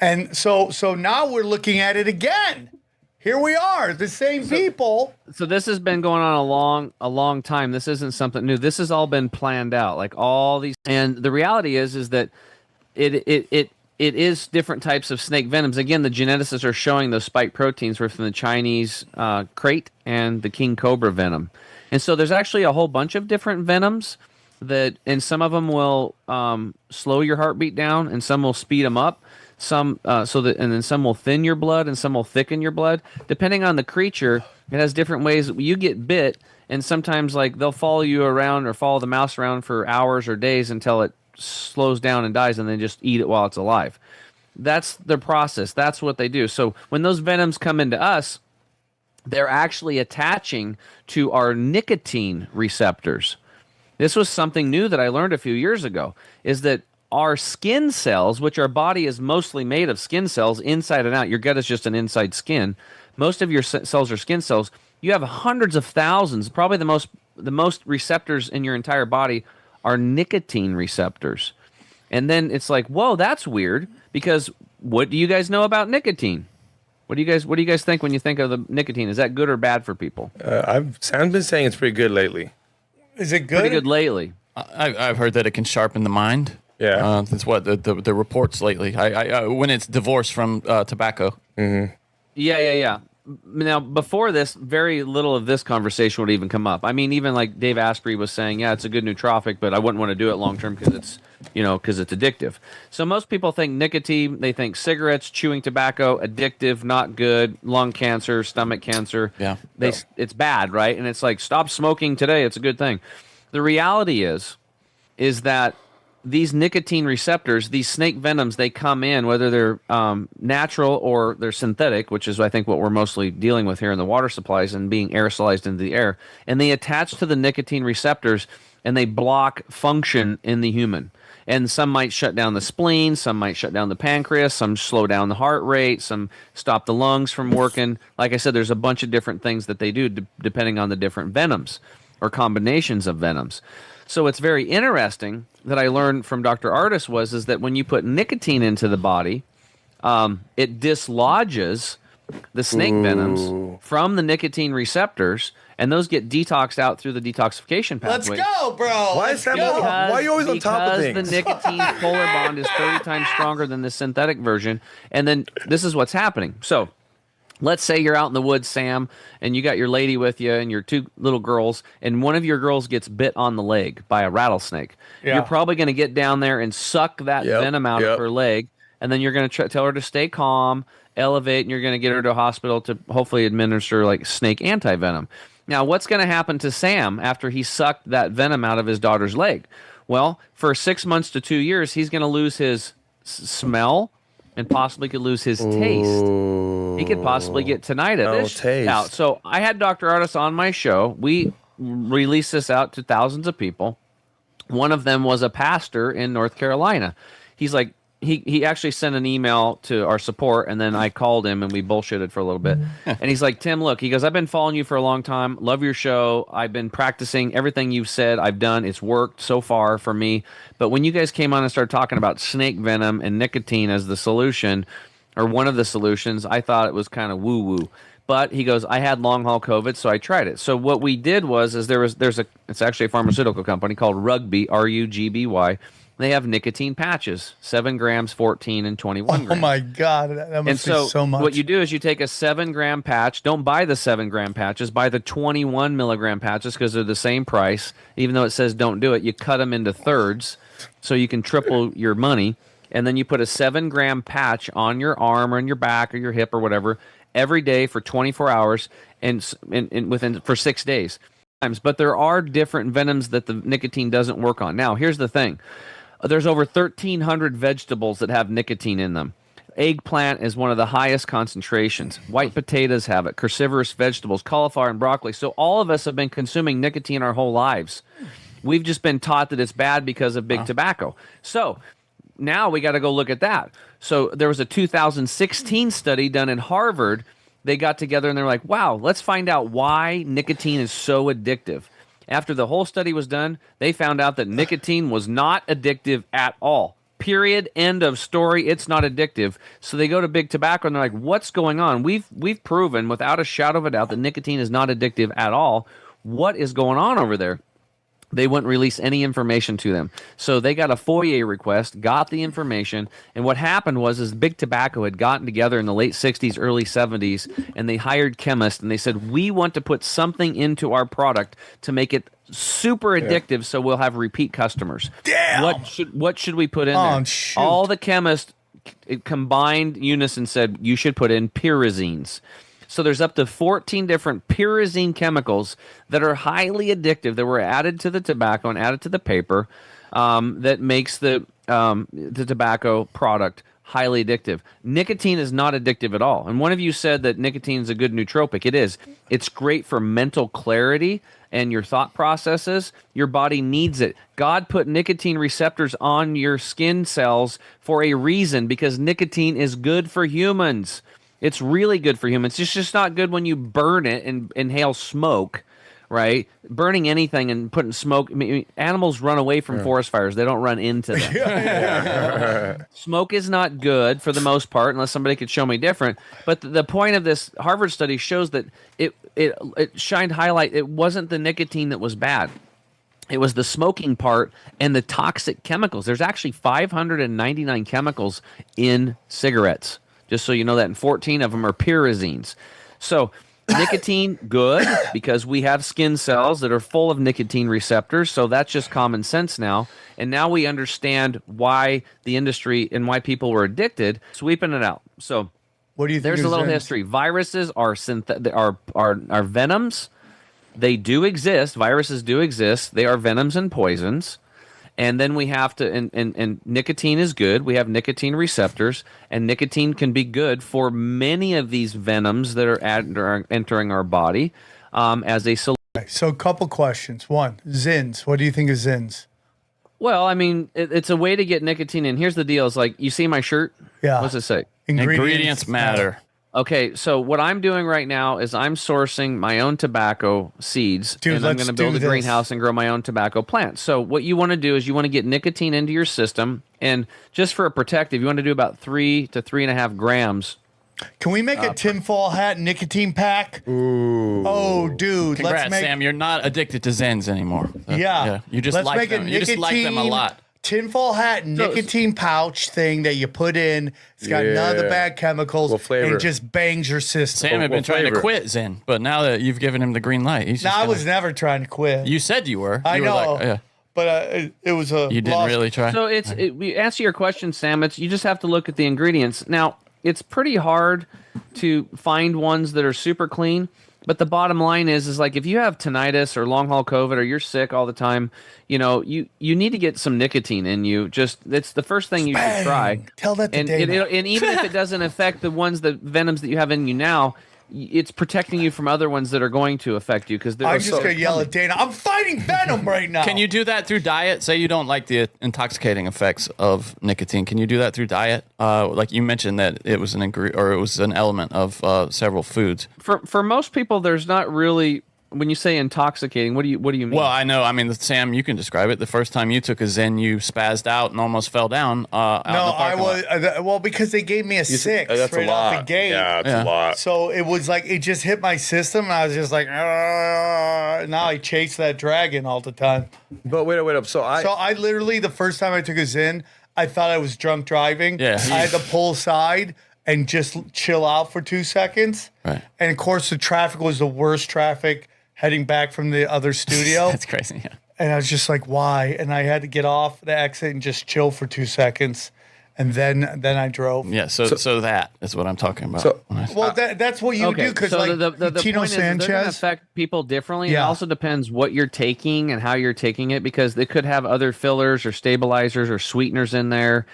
And so now we're looking at it again. Here we are, the same people. So this has been going on a long time. This isn't something new. This has all been planned out, like all these. And the reality is that it is different types of snake venoms. Again, the geneticists are showing those spike proteins were from the Chinese crate and the king cobra venom. And so there's actually a whole bunch of different venoms and some of them will slow your heartbeat down, and some will speed them up. And then some will thin your blood, and some will thicken your blood. Depending on the creature, it has different ways. You get bit, and sometimes like they'll follow you around or follow the mouse around for hours or days until it slows down and dies, and then just eat it while it's alive. That's the process. That's what they do. So when those venoms come into us, they're actually attaching to our nicotine receptors. This was something new that I learned a few years ago, is that our skin cells, which our body is mostly made of skin cells inside and out. Your gut is just an inside skin. Most of your cells are skin cells. You have hundreds of thousands. Probably the most receptors in your entire body are nicotine receptors. And then it's like, whoa, that's weird, because what do you guys know about nicotine? What do you guys think when you think of the nicotine? Is that good or bad for people? Sam's been saying it's pretty good lately. Is it good? Pretty good lately. I've heard that it can sharpen the mind. Yeah. That's what the reports lately. I when it's divorced from tobacco. Yeah. Now, before this, very little of this conversation would even come up. I mean, even like Dave Asprey was saying, yeah, it's a good nootropic, but I wouldn't want to do it long term because it's addictive. So most people think nicotine, they think cigarettes, chewing tobacco, addictive, not good, lung cancer, stomach cancer. Yeah. It's bad, right? And it's like, stop smoking today. It's a good thing. The reality is that these nicotine receptors, these snake venoms, they come in, whether they're natural or they're synthetic, which is, I think, what we're mostly dealing with here in the water supplies and being aerosolized into the air. And they attach to the nicotine receptors, and they block function in the human. And some might shut down the spleen, some might shut down the pancreas, some slow down the heart rate, some stop the lungs from working. Like I said, there's a bunch of different things that they do depending on the different venoms or combinations of venoms. So it's very interesting that I learned from Dr. Artis is that when you put nicotine into the body, it dislodges the snake venoms from the nicotine receptors, and those get detoxed out through the detoxification pathway. Let's go, bro. Why are you always on top of things? Because the nicotine polar bond is 30 times stronger than the synthetic version. And then this is what's happening. So let's say you're out in the woods, Sam, and you got your lady with you and your two little girls, and one of your girls gets bit on the leg by a rattlesnake. Yeah. You're probably going to get down there and suck that venom out of her leg, and then you're going to tell her to stay calm, elevate, and you're going to get her to a hospital to hopefully administer like snake anti-venom. Now, what's going to happen to Sam after he sucked that venom out of his daughter's leg? Well, for 6 months to 2 years, he's going to lose his smell and possibly could lose his taste. He could possibly get tinnitus out. So I had Dr. Artis on my show. We released this out to thousands of people. One of them was a pastor in North Carolina. He's like, he actually sent an email to our support, and then I called him, and we bullshitted for a little bit. And he's like, Tim, look, he goes, I've been following you for a long time. Love your show. I've been practicing everything you've said. I've done. It's worked so far for me. But when you guys came on and started talking about snake venom and nicotine as the solution, or one of the solutions, I thought it was kind of woo-woo. But he goes, I had long haul COVID, so I tried it. So what we did was it's actually a pharmaceutical company called Rugby, RUGBY. They have nicotine patches, 7 grams, 14, and 21 grams. Oh, my God. That must be so much. What you do is you take a 7-gram patch. Don't buy the 7-gram patches. Buy the 21 milligram patches because they're the same price. Even though it says don't do it, you cut them into thirds so you can triple your money. And then you put a 7-gram patch on your arm or on your back or your hip or whatever every day for 24 hours and for 6 days. But there are different venoms that the nicotine doesn't work on. Now, here's the thing. There's over 1,300 vegetables that have nicotine in them. Eggplant is one of the highest concentrations. White potatoes have it. Cruciferous vegetables, cauliflower, and broccoli. So all of us have been consuming nicotine our whole lives. We've just been taught that it's bad because of big tobacco. So now we got to go look at that. So there was a 2016 study done in Harvard. They got together and they're like, wow, let's find out why nicotine is so addictive. After the whole study was done, they found out that nicotine was not addictive at all. Period. End of story. It's not addictive. So they go to big tobacco and they're like, what's going on? We've proven without a shadow of a doubt that nicotine is not addictive at all. What is going on over there? They wouldn't release any information to them. So they got a FOIA request, got the information, and what happened was Big Tobacco had gotten together in the late 60s, early 70s, and they hired chemists, and they said, we want to put something into our product to make it super addictive so we'll have repeat customers. Damn! What should we put in there? Shoot. All the chemists combined unison said, you should put in pyrazines. So there's up to 14 different pyrazine chemicals that are highly addictive that were added to the tobacco and added to the paper that makes the tobacco product highly addictive. Nicotine is not addictive at all. And one of you said that nicotine is a good nootropic. It is. It's great for mental clarity and your thought processes. Your body needs it. God put nicotine receptors on your skin cells for a reason, because nicotine is good for humans. It's really good for humans. It's just not good when you burn it and inhale smoke, right? Burning anything and putting smoke. I mean, animals run away from forest fires. They don't run into them. Smoke is not good for the most part, unless somebody could show me different. But the point of this Harvard study shows that it shined highlight. It wasn't the nicotine that was bad. It was the smoking part and the toxic chemicals. There's actually 599 chemicals in cigarettes. Just so you know that, and 14 of them are pyrazines. So nicotine, good, because we have skin cells that are full of nicotine receptors, so that's just common sense now. And now we understand why the industry and why people were addicted, sweeping it out. So what do you think? There's a little history. Viruses are venoms. They do exist. Viruses do exist. They are venoms and poisons. And then we have to, and nicotine is good. We have nicotine receptors, and nicotine can be good for many of these venoms that are entering our body as a solution. So a couple questions. One, Zins. What do you think of Zins? Well, I mean, it's a way to get nicotine in. Here's the deal. It's like, you see my shirt? Yeah. What's it say? Ingredients matter. Okay, so what I'm doing right now is I'm sourcing my own tobacco seeds, and I'm going to build a greenhouse and grow my own tobacco plants. So what you want to do is you want to get nicotine into your system, and just for a protective, you want to do about 3 to 3.5 grams Can we make a tinfoil hat nicotine pack? Ooh. Oh, dude. Congrats, let's make, Sam. You're not addicted to Zens anymore. Yeah. You just let's like make them. a You just like them a lot. Tinfoil hat nicotine pouch thing that you put in. It's got none of the bad chemicals. What flavor? And it just bangs your system. Sam had been what trying to flavor? quit Zen, but now that you've given him the green light, he's No, just I was never trying to quit. You said you were. I You were know. like, yeah. But it was a You didn't really try. So we answer your question, Sam. You just have to look at the ingredients. Now, it's pretty hard to find ones that are super clean. But the bottom line is like if you have tinnitus or long haul COVID or you're sick all the time, you need to get some nicotine in you. It's the first thing you should try. Tell that to and Dana. and even if it doesn't affect the Venoms that you have in you now, it's protecting you from other ones that are going to affect you because I'm just going to yell at Dana. I'm fighting Venom right now. Can you do that through diet? Say you don't like the intoxicating effects of nicotine. Can you do that through diet? Like you mentioned that it was an element of several foods. For most people, there's not really. When you say intoxicating, what do you mean? Well, I know. I mean, Sam, you can describe it. The first time you took a Zen, you spazzed out and almost fell down. Out in the parking lot. Well, because they gave me a 6 That's right a lot. off the gate. Yeah, that's a lot. So it was like it just hit my system, and I was just like, now I chase that dragon all the time. But wait up. So I literally the first time I took a Zen, I thought I was drunk driving. Yeah. I had to pull aside and just chill out for 2 seconds. Right. And of course, the traffic was the worst traffic heading back from the other studio. That's crazy. Yeah. And I was just like, why? And I had to get off the exit and just chill for 2 seconds. And then I drove. Yeah, so that is what I'm talking about. So- Well, that's what you do because so like the Tino point is they're going to Sanchez. affect people differently. Yeah. It also depends what you're taking and how you're taking it because they could have other fillers or stabilizers or sweeteners in there,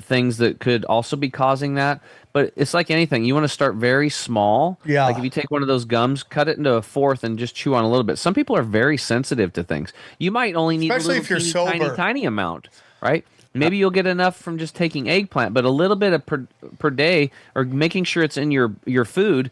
things that could also be causing that. But it's like anything. You want to start very small. Yeah. Like if you take one of those gums, cut it into a fourth and just chew on a little bit. Some people are very sensitive to things. You might only need Especially a if you're little sober. tiny amount, right? Maybe you'll get enough from just taking eggplant, but a little bit of per day or making sure it's in your food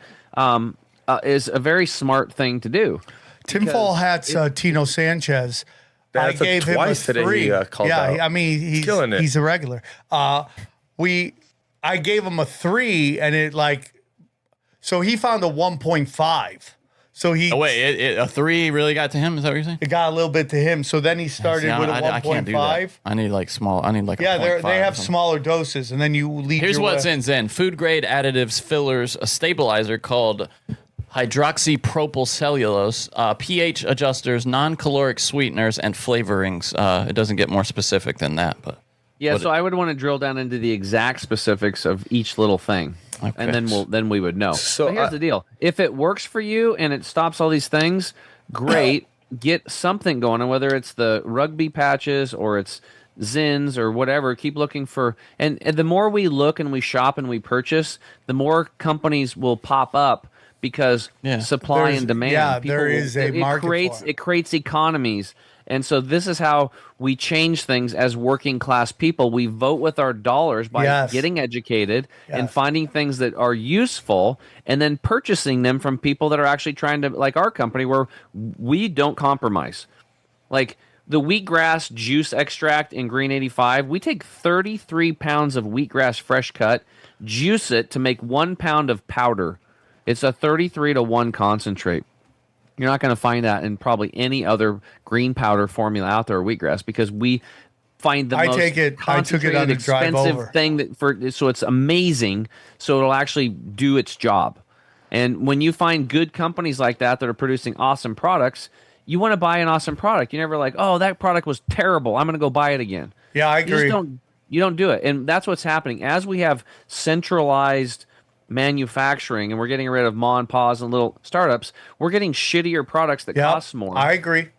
is a very smart thing to do. Tinfoil Hat's Tino Sanchez. I That's gave him a twice today 3. he called out. I mean he's Killing it. He's a regular. I gave him a 3, and it so he found a 1.5. So he Oh, wait, a 3 really got to him? Is that what you're saying? it got a little bit to him. So then he started See, with a I can't do that. 1.5. I need like small. I need like Yeah, a 0.5 they or have something. smaller doses, and then you lead. Here's your what's way. in Zen: food grade additives, fillers, a stabilizer called hydroxypropyl cellulose, pH adjusters, non-caloric sweeteners, and flavorings. It doesn't get more specific than that, but Yeah, so I would want to drill down into the exact specifics of each little thing, Okay. and then we would know. So, but here's the deal: if it works for you and it stops all these things, great. Get something going on, whether it's the rugby patches or it's Zins or whatever. Keep looking for, and the more we look and we shop and we purchase, the more companies will pop up because supply There's- and demand. yeah, People there is a market for it. It creates economies. And so this is how we change things as working class people. We vote with our dollars by Yes. getting educated and Yes. finding things that are useful and then purchasing them from people that are actually trying to, like our company, where we don't compromise. Like the wheatgrass juice extract in Green 85, we take 33 pounds of wheatgrass fresh cut, juice it to make 1 pound of powder. It's a 33-to-1 concentrate. You're not going to find that in probably any other green powder formula out there or wheatgrass because we find the most I took it on concentrated, the drive expensive over. thing so it's amazing. So it'll actually do its job. And when you find good companies like that are producing awesome products, you want to buy an awesome product. You're never like, oh, that product was terrible, I'm going to go buy it again. Yeah, I agree. You don't do it. And that's what's happening. As we have centralized manufacturing and we're getting rid of ma and pa's and little startups, we're getting shittier products that cost more. I agree.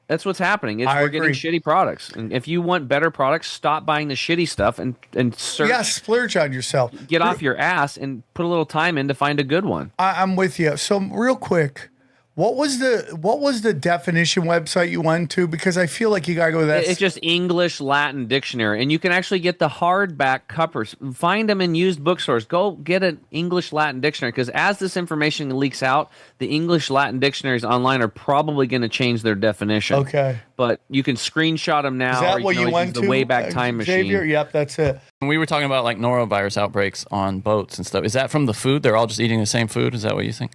That's what's happening. We're getting shitty products. And if you want better products, stop buying the shitty stuff and search. Yeah, splurge on yourself. Get off your ass and put a little time in to find a good one. I'm with you. So real quick, What was the definition website you went to? Because I feel like you gotta go to that. It's just English Latin dictionary, and you can actually get the hardback covers. Find them in used bookstores. Go get an English Latin dictionary, because as this information leaks out, the English Latin dictionaries online are probably going to change their definition. Okay, but you can screenshot them now. Is that or you what can you always went use to? The Wayback Time Machine. Xavier? Yep, that's it. When we were talking about like norovirus outbreaks on boats and stuff, is that from the food? They're all just eating the same food? Is that what you think?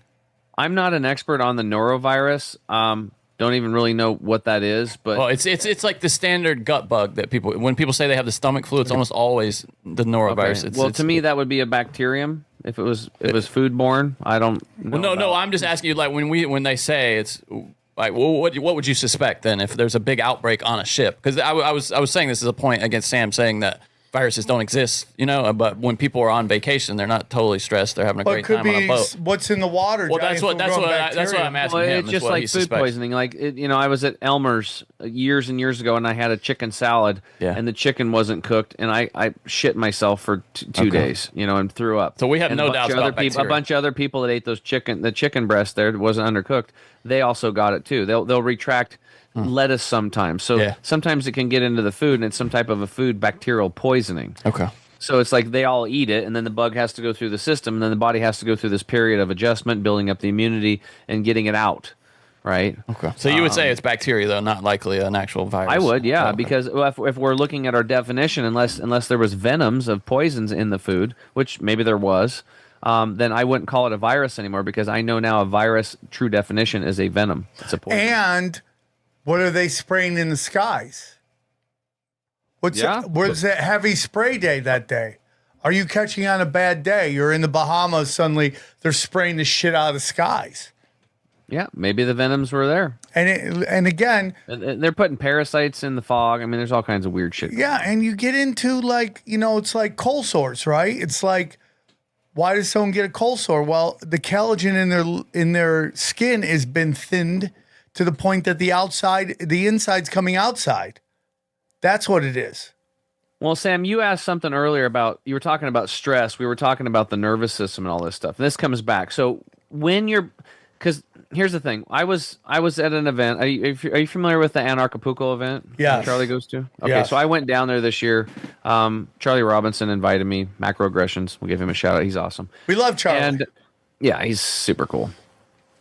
I'm not an expert on the norovirus. Don't even really know what that is, but well, it's like the standard gut bug that when people say they have the stomach flu, it's almost always the norovirus. Okay. Well, to me, that would be a bacterium. If it was foodborne, I don't know. Well, no, I'm just asking you, like when they say it's like, well, what would you suspect then if there's a big outbreak on a ship? Because I was saying this as a point against Sam saying that viruses don't exist, but when people are on vacation, they're not totally stressed. They're having a great time on a boat. What's in the water? Well, that's what I'm asking him. It's just like food poisoning. Like I was at Elmer's years and years ago, and I had a chicken salad, and the chicken wasn't cooked, and I shit myself for 2 days, and threw up. So we have no doubts about bacteria. A bunch of other people that ate the chicken breast there wasn't undercooked. They also got it too. They'll retract lettuce sometimes. So sometimes it can get into the food, and it's some type of a food bacterial poisoning. Okay. So it's like they all eat it, and then the bug has to go through the system, and then the body has to go through this period of adjustment, building up the immunity, and getting it out, right? Okay. So you would say it's bacteria, though, not likely an actual virus? I would, yeah, because if we're looking at our definition, unless there was venoms of poisons in the food, which maybe there was, then I wouldn't call it a virus anymore, because I know now a virus, true definition, is a venom. It's a poison. And what are they spraying in the skies? What's that heavy spray day that day? Are you catching on a bad day? You're in the Bahamas, suddenly they're spraying the shit out of the skies. Yeah, maybe the venoms were there. And again, they're putting parasites in the fog. I mean, there's all kinds of weird shit. Yeah, and you get into it's like cold sores, right? It's like, why does someone get a cold sore? Well, the collagen in their skin has been thinned to the point that the inside's coming outside. That's what it is. Well, Sam, you asked something earlier you were talking about stress. We were talking about the nervous system and all this stuff. And this comes back. So because here's the thing. I was at an event. Are you familiar with the Anarchapulco event? Yeah. Charlie goes to? Okay, yes. So I went down there this year. Charlie Robinson invited me. Macroaggressions. We'll give him a shout out. He's awesome. We love Charlie. And yeah, he's super cool.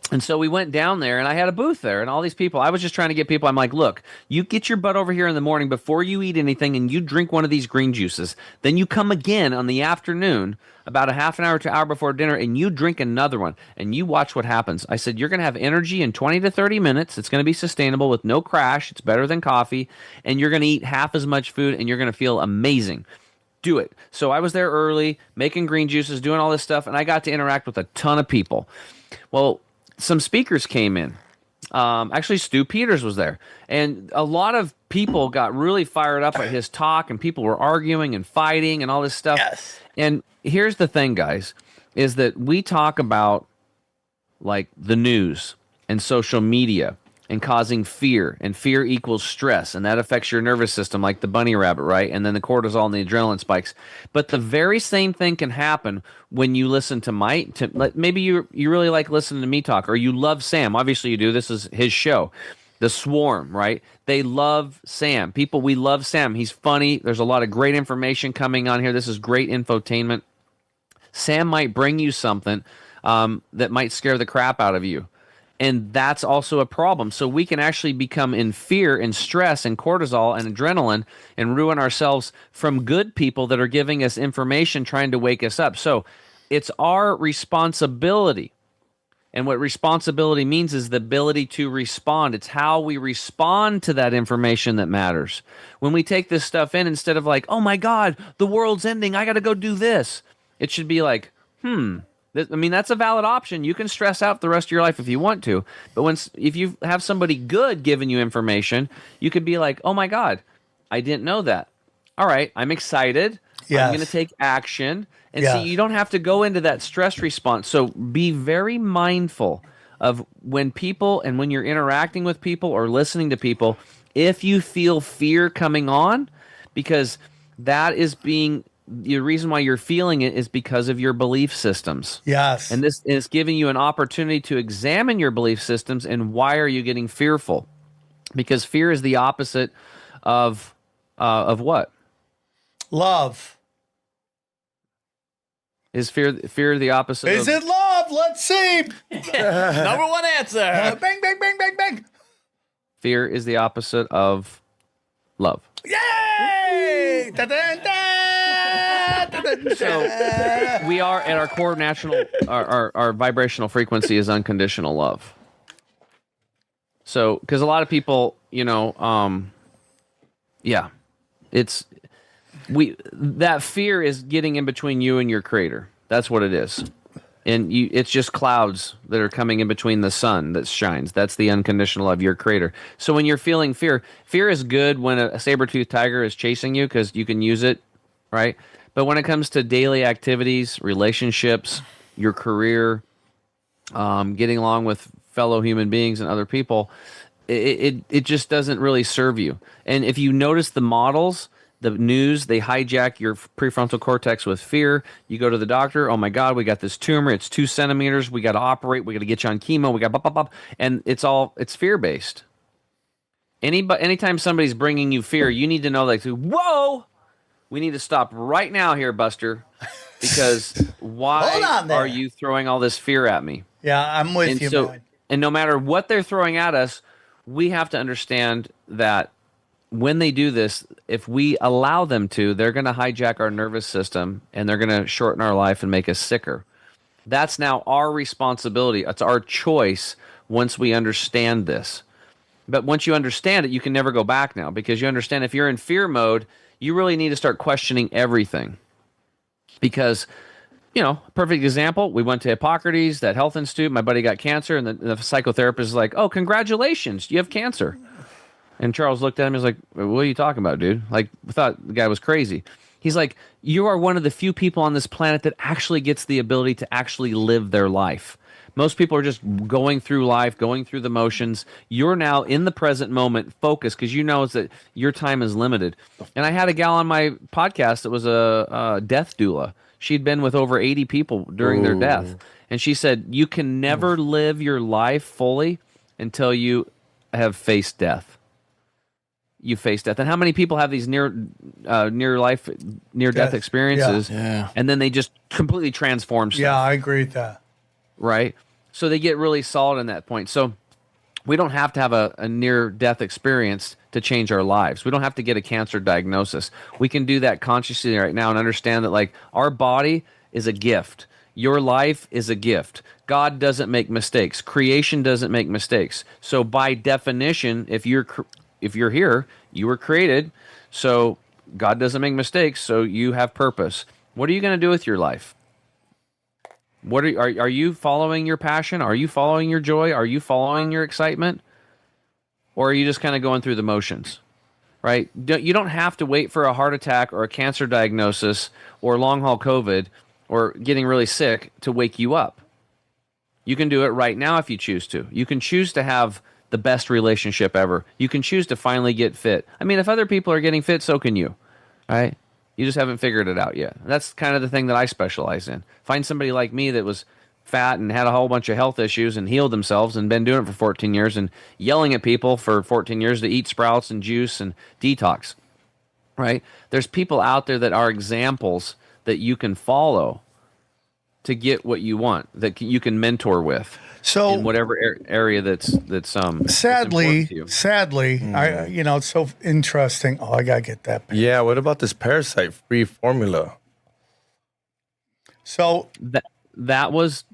And so we went down there, and I had a booth there, and all these people. I was just trying to get people. I'm like, look, you get your butt over here in the morning before you eat anything, and you drink one of these green juices. Then you come again on the afternoon, about a half an hour to an hour before dinner, and you drink another one, and you watch what happens. I said, you're going to have energy in 20 to 30 minutes. It's going to be sustainable with no crash. It's better than coffee, and you're going to eat half as much food, and you're going to feel amazing. Do it. So I was there early, making green juices, doing all this stuff, and I got to interact with a ton of people. Well, some speakers came in. Actually, Stu Peters was there. And a lot of people got really fired up at his talk, and people were arguing and fighting and all this stuff. Yes. And here's the thing, guys, is that we talk about like the news and social media and causing fear, and fear equals stress, and that affects your nervous system like the bunny rabbit, right? And then the cortisol and the adrenaline spikes. But the very same thing can happen when you listen to maybe you really like listening to me talk, or you love Sam. Obviously you do. This is his show. The Swarm, right? They love Sam. We love Sam. He's funny. There's a lot of great information coming on here. This is great infotainment. Sam might bring you something that might scare the crap out of you. And that's also a problem. So we can actually become in fear and stress and cortisol and adrenaline and ruin ourselves from good people that are giving us information, trying to wake us up. So it's our responsibility. And what responsibility means is the ability to respond. It's how we respond to that information that matters. When we take this stuff in, instead of like, oh my God, the world's ending, I got to go do this. It should be like, that's a valid option. You can stress out the rest of your life if you want to. But if you have somebody good giving you information, you could be like, oh my God, I didn't know that. All right, I'm excited. Yes. I'm going to take action. And see, you don't have to go into that stress response. So be very mindful of when you're interacting with people or listening to people, if you feel fear coming on, because that is being the reason why you're feeling it is because of your belief systems. Yes. And this is giving you an opportunity to examine your belief systems and why are you getting fearful? Because fear is the opposite of what? Love. Is fear the opposite? Is it love? Let's see. Number one answer. Bang, bang, bang, bang, bang. Fear is the opposite of love. Yay! So we are at our core natural, our vibrational frequency is unconditional love. So, because a lot of people, that fear is getting in between you and your creator. That's what it is. And it's just clouds that are coming in between the sun that shines. That's the unconditional love of your creator. So when you're feeling fear is good when a saber-toothed tiger is chasing you because you can use it, right? But when it comes to daily activities, relationships, your career, getting along with fellow human beings and other people, it just doesn't really serve you. And if you notice the models, the news, they hijack your prefrontal cortex with fear. You go to the doctor. Oh my God, we got this tumor. It's 2 centimeters. We got to operate. We got to get you on chemo. We got blah, blah, blah. And it's fear based. Anytime somebody's bringing you fear, you need to know like, whoa, we need to stop right now here, Buster, because why are you throwing all this fear at me? Yeah, I'm with you, man. And no matter what they're throwing at us, we have to understand that when they do this, if we allow them to, they're going to hijack our nervous system and they're going to shorten our life and make us sicker. That's now our responsibility. It's our choice once we understand this. But once you understand it, you can never go back now because you understand if you're in fear mode, you really need to start questioning everything. Because, perfect example, we went to Hippocrates, that health institute, my buddy got cancer, and the psychotherapist is like, oh, congratulations, you have cancer. And Charles looked at him and was like, what are you talking about, dude? Like, I thought the guy was crazy. He's like, you are one of the few people on this planet that actually gets the ability to actually live their life. Most people are just going through life, going through the motions. You're now in the present moment, focused, because you know that your time is limited. And I had a gal on my podcast that was a death doula. She'd been with over 80 people during their death. And she said, you can never live your life fully until you have faced death. You face death. And how many people have these near death experiences? Yeah. And then they just completely transform stuff. Yeah, I agree with that. Right? So they get really solid in that point. So we don't have to have a near death experience to change our lives. We don't have to get a cancer diagnosis. We can do that consciously right now and understand that like our body is a gift. Your life is a gift. God doesn't make mistakes. Creation doesn't make mistakes. So by definition, if you're here, you were created, so God doesn't make mistakes, so you have purpose. What are you going to do with your life? What are you following your passion? Are you following your joy? Are you following your excitement? Or are you just kind of going through the motions? Right? You don't have to wait for a heart attack or a cancer diagnosis or long haul COVID or getting really sick to wake you up. You can do it right now if you choose to. You can choose to have the best relationship ever. You can choose to finally get fit. I mean, if other people are getting fit, so can you, right? You just haven't figured it out yet. That's kind of the thing that I specialize in. Find somebody like me that was fat and had a whole bunch of health issues and healed themselves and been doing it for 14 years and yelling at people for 14 years to eat sprouts and juice and detox, right? There's people out there that are examples that you can follow to get what you want, that you can mentor with. So in whatever area that's sadly, to you. it's so interesting. Oh, I gotta get that. Yeah, what about this Parasite free formula? So that was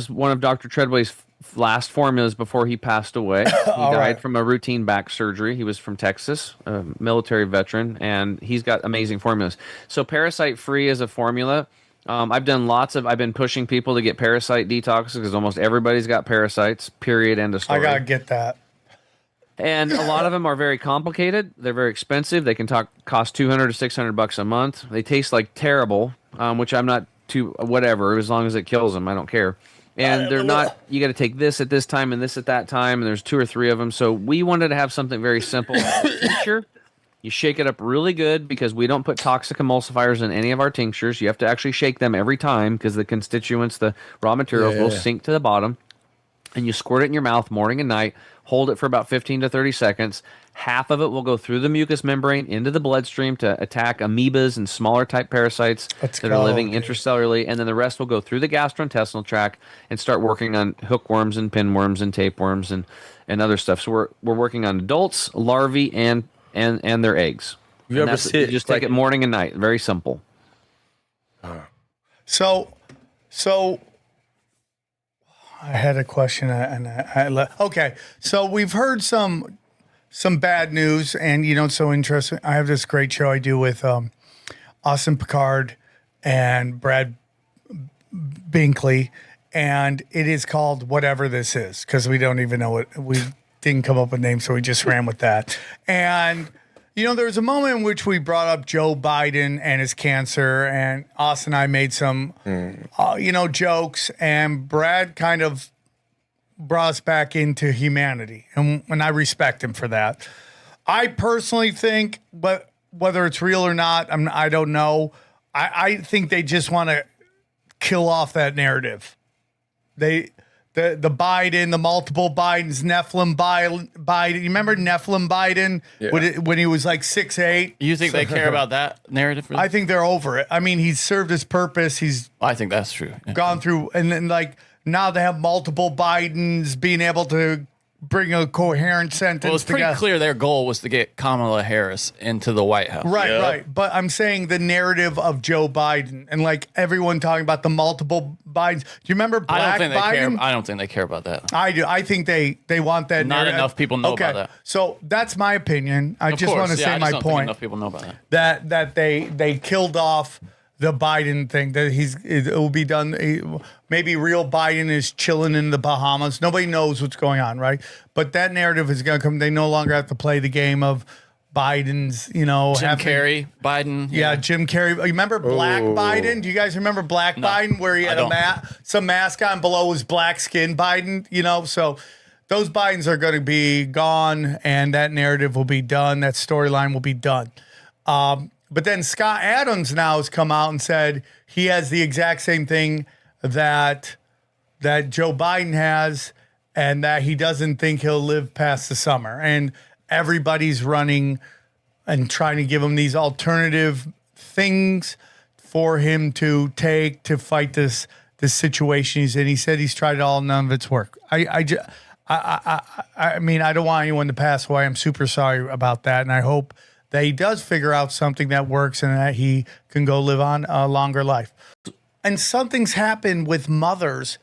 one of Dr. Treadway's last formulas before he passed away. He died from a routine back surgery. He was from Texas, a military veteran, and he's got amazing formulas. So Parasite free is a formula. I've been pushing people to get parasite detoxes because almost everybody's got parasites, period, end of story. I gotta get that. And a lot of them are very complicated. They're very expensive. They can cost $200 to $600 a month. They taste like terrible, which I'm not too, whatever, as long as it kills them, I don't care. And they're not, you got to take this at this time and this at that time, and there's 2 or 3 of them. So we wanted to have something very simple. You shake it up really good because we don't put toxic emulsifiers in any of our tinctures. You have to actually shake them every time because the constituents, the raw materials, will sink to the bottom. And you squirt it in your mouth morning and night. Hold it for about 15 to 30 seconds. Half of it will go through the mucous membrane into the bloodstream to attack amoebas and smaller type parasites that are living intracellularly. And then the rest will go through the gastrointestinal tract and start working on hookworms and pinworms and tapeworms and other stuff. So we're working on adults, larvae, and their eggs. You ever see it? You just take it morning and night. Very simple. So I had a question okay. So we've heard some bad news, and it's so interesting. I have this great show I do with Austin Picard and Brad Binkley, and it is called Whatever This Is, because we don't even know what we didn't come up with names, so we just ran with that. And there was a moment in which we brought up Joe Biden and his cancer, and Austin and I made some, jokes, and Brad kind of brought us back into humanity, and I respect him for that. I personally think, but whether it's real or not, I don't know. I think they just want to kill off that narrative. The Biden, the multiple Bidens, Nephilim Biden. You remember Nephilim Biden when he was like 6'8"? You think they care about that narrative? Really? I think they're over it. I mean, he's served his purpose. I think that's true. Yeah. Gone through, and then now they have multiple Bidens being able to bring a coherent sentence. Well, it's pretty clear their goal was to get Kamala Harris into the White House. Right. But I'm saying the narrative of Joe Biden and everyone talking about the multiple Bidens. Do you remember Black Biden? I don't think they care about that. I do. I think they want that. Not enough people know about that. So that's my opinion. I just want to say my point. Enough people know about that. That they killed off the Biden thing, that it will be done. Maybe real Biden is chilling in the Bahamas. Nobody knows what's going on, right? But that narrative is going to come. They no longer have to play the game of Biden's, Jim Carrey, Biden. Yeah, Jim Carrey. Remember Black Biden? Do you guys remember Black Biden, where he had some mask on below his black skin Biden? So those Bidens are going to be gone, and that narrative will be done. That storyline will be done. But then Scott Adams now has come out and said he has the exact same thing that Joe Biden has, and that he doesn't think he'll live past the summer. And everybody's running and trying to give him these alternative things for him to take to fight this situation he's in. He said he's tried it all, none of it's worked. I mean, I don't want anyone to pass away. I'm super sorry about that, and I hope that he does figure out something that works and that he can go live on a longer life. And something's happened with mothers.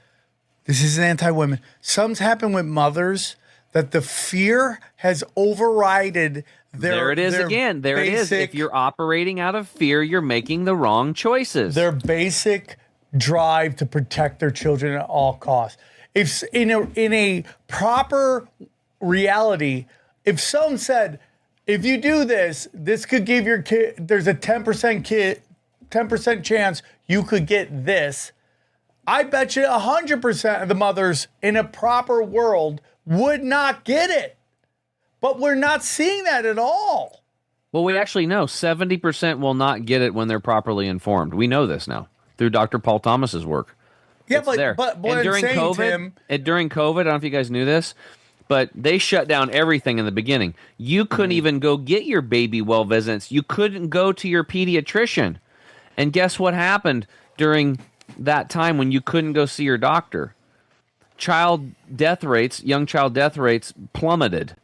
This is anti-women. Something's happened with mothers that the fear has overridden There it is again. There it is. If you're operating out of fear, you're making the wrong choices. Their basic drive to protect their children at all costs. If in a proper reality, if someone said, if you do this, this could give your kid, there's a 10% chance you could get this. I bet you 100% of the mothers in a proper world would not get it. But we're not seeing that at all. Well, we actually know 70% will not get it when they're properly informed. We know this now through Dr. Paul Thomas's work. Yeah, but during COVID, I don't know if you guys knew this, but they shut down everything in the beginning. You couldn't even go get your baby well visits. You couldn't go to your pediatrician. And guess what happened during that time when you couldn't go see your doctor? Young child death rates plummeted.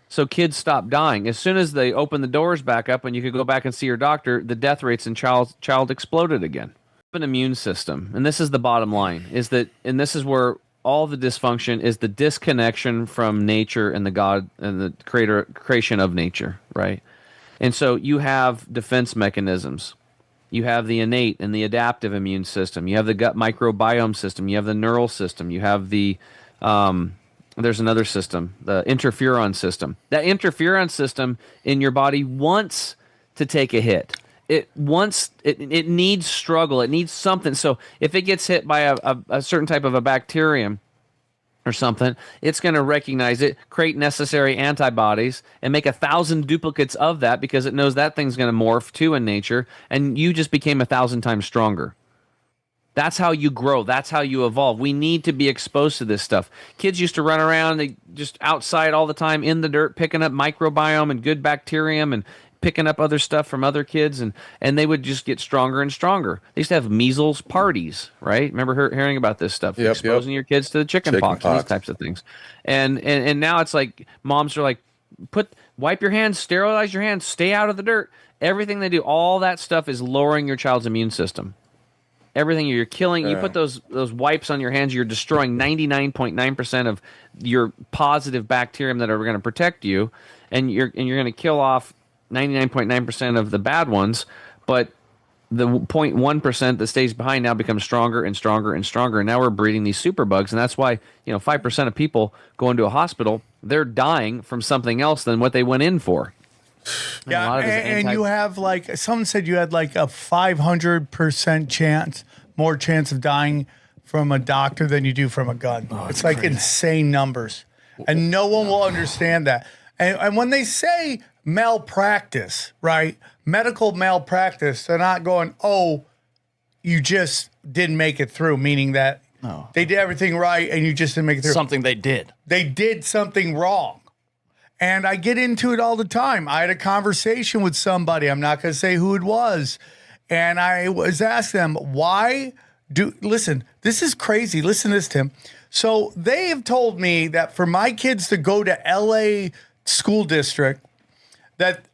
So kids stopped dying. As soon as they opened the doors back up and you could go back and see your doctor, the death rates in child exploded again. An immune system, and this is the bottom line, is that, and this is where all the dysfunction is, the disconnection from nature and the God and the creation of nature, right? And so you have defense mechanisms. You have the innate and the adaptive immune system. You have the gut microbiome system. You have the neural system. You have the there's another system, the interferon system. That interferon system in your body wants to take a hit. It needs struggle. It needs something. So if it gets hit by a certain type of a bacterium, or something, it's going to recognize it, create necessary antibodies, and make 1,000 duplicates of that because it knows that thing's going to morph too in nature, and you just became 1,000 times stronger. That's how you grow. That's how you evolve. We need to be exposed to this stuff. Kids used to run around they just outside all the time in the dirt, picking up microbiome and good bacterium and picking up other stuff from other kids, and they would just get stronger and stronger. They used to have measles parties, right? Remember hearing about this stuff, exposing your kids to the chicken pox and these types of things. And now it's like moms are like, wipe your hands, sterilize your hands, stay out of the dirt. Everything they do, all that stuff is lowering your child's immune system. Everything you're killing, you put those wipes on your hands, you're destroying 99.9% of your positive bacterium that are going to protect you, and you're going to kill off 99.9% of the bad ones, but the 0.1% that stays behind now becomes stronger and stronger and stronger. And now we're breeding these superbugs, and that's why 5% of people go into a hospital, they're dying from something else than what they went in for. Yeah, and you have like someone said you had like a 500% more chance of dying from a doctor than you do from a gun. It's like crazy. Insane numbers, and no one will understand that. And when they say malpractice, right? Medical malpractice, they're not going, oh, you just didn't make it through, meaning that they did everything right and you just didn't make it through. Something they did. They did something wrong. And I get into it all the time. I had a conversation with somebody. I'm not going to say who it was. And I was asking them, listen, this is crazy. Listen to this, Tim. So they have told me that for my kids to go to LA school district, that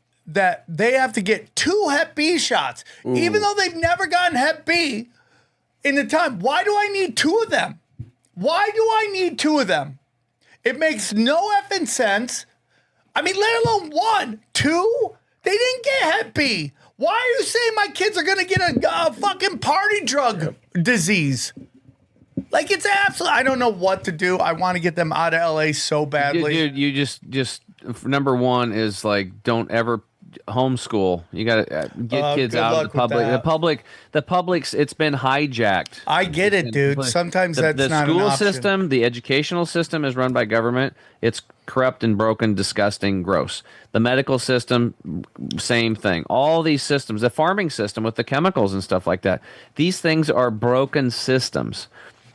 they have to get 2 Hep B shots, even though they've never gotten Hep B in the time. Why do I need 2 of them? Why do I need 2 of them? It makes no effing sense. I mean, let alone 1, 2. They didn't get Hep B. Why are you saying my kids are going to get a fucking party drug disease? Like, it's absolutely, I don't know what to do. I want to get them out of LA so badly. Dude, you just number one is like, don't ever homeschool. You got to get kids out of the public. The public's, it's been hijacked. I get it, dude. Sometimes that's not an option. The school system, the educational system is run by government. It's corrupt and broken, disgusting, gross. The medical system, same thing. All these systems, the farming system with the chemicals and stuff like that. These things are broken systems.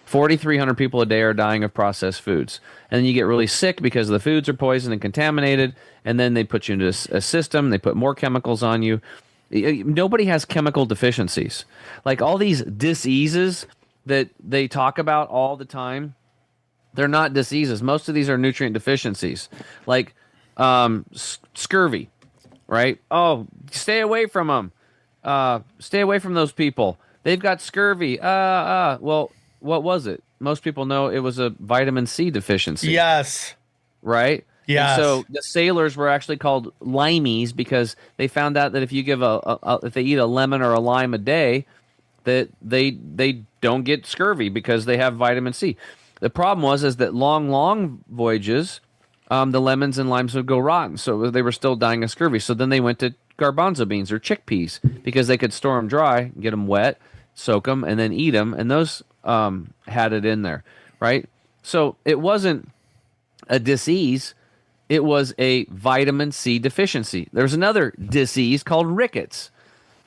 4,300 people a day are dying of processed foods. And then you get really sick because the foods are poisoned and contaminated, and then they put you into a system, they put more chemicals on you. Nobody has chemical deficiencies. Like all these diseases that they talk about all the time, they're not diseases. Most of these are nutrient deficiencies. Like scurvy, right? Oh, stay away from them. Stay away from those people. They've got scurvy. Well, what was it? Most people know it was a vitamin C deficiency. Yes. Right? Yes. And so the sailors were actually called limeys because they found out that if you give if they eat a lemon or a lime a day, that they don't get scurvy because they have vitamin C. The problem is that long voyages, the lemons and limes would go rotten, so they were still dying of scurvy. So then they went to garbanzo beans or chickpeas because they could store them dry, get them wet, soak them, and then eat them, and those had it in there, right? So it wasn't a disease, it was a vitamin C deficiency. There's another disease called rickets,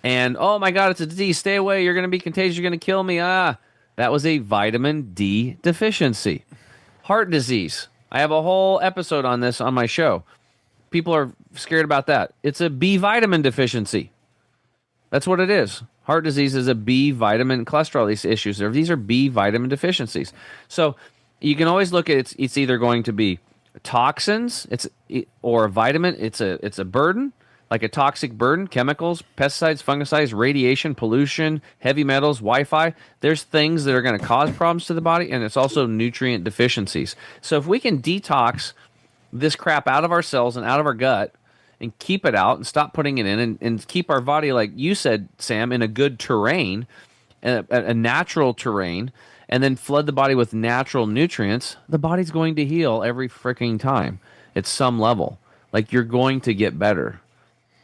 and oh my God, it's a disease, stay away, you're going to be contagious, you're going to kill me, that was a vitamin D deficiency. Heart disease, I have a whole episode on this on my show. People are scared about that. It's a B vitamin deficiency. That's what it is. Heart disease is a B vitamin, cholesterol, these issues. These are B vitamin deficiencies. So you can always look at it's either going to be toxins, or a vitamin. It's a burden, like a toxic burden, chemicals, pesticides, fungicides, radiation, pollution, heavy metals, Wi-Fi. There's things that are going to cause problems to the body, and it's also nutrient deficiencies. So if we can detox this crap out of our cells and out of our gut, and keep it out and stop putting it in and keep our body, like you said, Sam, in a good terrain, a natural terrain, and then flood the body with natural nutrients, the body's going to heal every freaking time at some level. Like you're going to get better.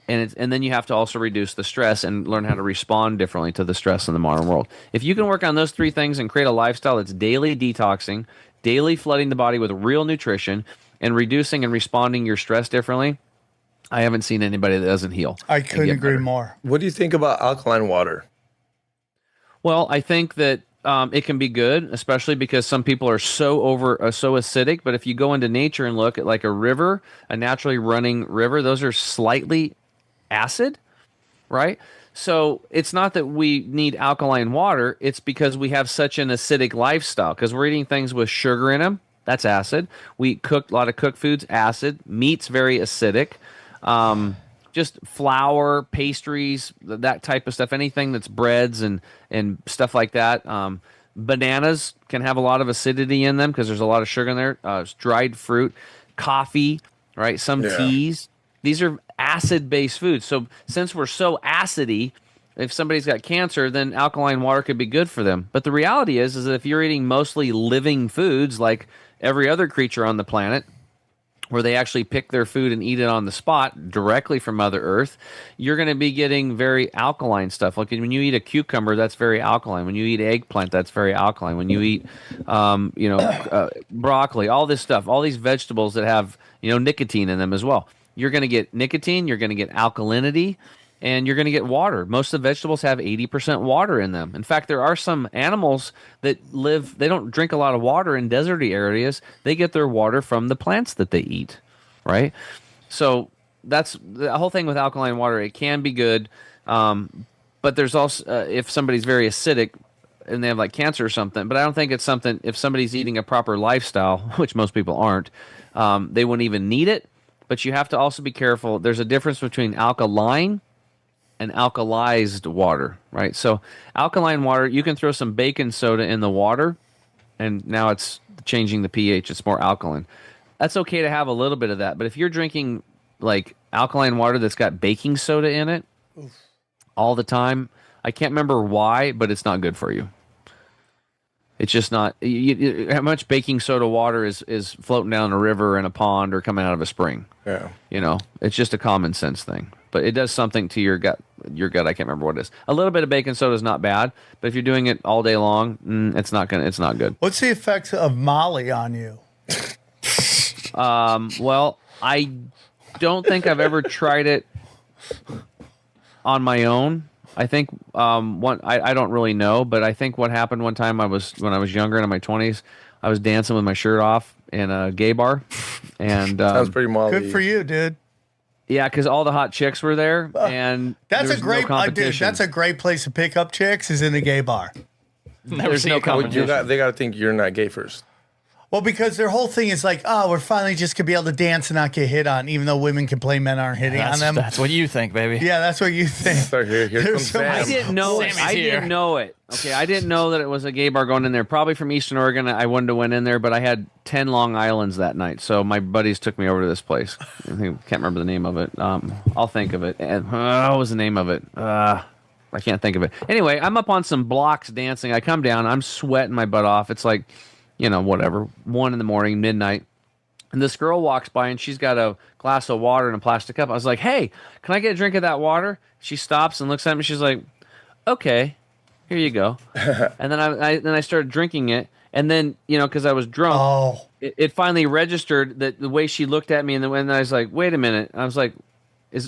And then you have to also reduce the stress and learn how to respond differently to the stress in the modern world. If you can work on those 3 things and create a lifestyle that's daily detoxing, daily flooding the body with real nutrition and reducing and responding your stress differently, I haven't seen anybody that doesn't heal. I couldn't agree more. What do you think about alkaline water? Well, I think that it can be good, especially because some people are so acidic. But if you go into nature and look at like a river, a naturally running river, those are slightly acid, right? So it's not that we need alkaline water. It's because we have such an acidic lifestyle because we're eating things with sugar in them. That's acid. We cook a lot of cooked foods, acid. Meat's very acidic. Just flour, pastries, that type of stuff, anything that's breads and stuff like that. Bananas can have a lot of acidity in them because there's a lot of sugar in there. Dried fruit, coffee, right? Some teas. These are acid-based foods. So since we're so acidy, if somebody's got cancer, then alkaline water could be good for them. But the reality is that if you're eating mostly living foods like every other creature on the planet, where they actually pick their food and eat it on the spot directly from Mother Earth, you're going to be getting very alkaline stuff. Like when you eat a cucumber, that's very alkaline. When you eat eggplant, that's very alkaline. When you eat, broccoli, all this stuff, all these vegetables that have, nicotine in them as well. You're going to get nicotine, you're going to get alkalinity, and you're going to get water. Most of the vegetables have 80% water in them. In fact, there are some animals that they don't drink a lot of water in deserty areas. They get their water from the plants that they eat, right? So that's the whole thing with alkaline water. It can be good, but there's also, if somebody's very acidic and they have like cancer or something, but I don't think it's something, if somebody's eating a proper lifestyle, which most people aren't, they wouldn't even need it. But you have to also be careful. There's a difference between alkaline and alkalized water, right? So alkaline water, you can throw some baking soda in the water, and now it's changing the pH. It's more alkaline. That's okay to have a little bit of that. But if you're drinking like alkaline water that's got baking soda in it all the time, I can't remember why, but it's not good for you. It's just not. How much baking soda water is floating down a river in a pond or coming out of a spring? Yeah. It's just a common sense thing. But it does something to your gut. Your gut, I can't remember what it is. A little bit of baking soda is not bad, but if you're doing it all day long, it's not good. What's the effects of Molly on you? Well, I don't think I've ever tried it on my own. I think I don't really know, but I think what happened one time when I was younger, in my 20s, I was dancing with my shirt off in a gay bar, and sounds pretty Molly. Good for you, dude. Yeah, because all the hot chicks were there, and that's there was no competition. Dude, that's a great place to pick up chicks, is in a gay bar. There's no competition. They got to think you're not gay first. Well, because their whole thing is like, oh, we're finally just going to be able to dance and not get hit on, even though women complain men aren't hitting on them. That's what you think, baby. Yeah, that's what you think. So here comes Sam. I didn't know it. I didn't know it. Okay, I didn't know that it was a gay bar going in there. Probably from Eastern Oregon. I wouldn't have went in there, but I had 10 Long Islands that night. So my buddies took me over to this place. I can't remember the name of it. I'll think of it. And what was the name of it? I can't think of it. Anyway, I'm up on some blocks dancing. I come down. I'm sweating my butt off. It's like, whatever, 1 a.m, midnight. And this girl walks by and she's got a glass of water in a plastic cup. I was like, hey, can I get a drink of that water? She stops and looks at me. She's like, okay, here you go. And then I started drinking it. And then, because I was drunk, it finally registered that the way she looked at me. And then I was like, wait a minute. I was like,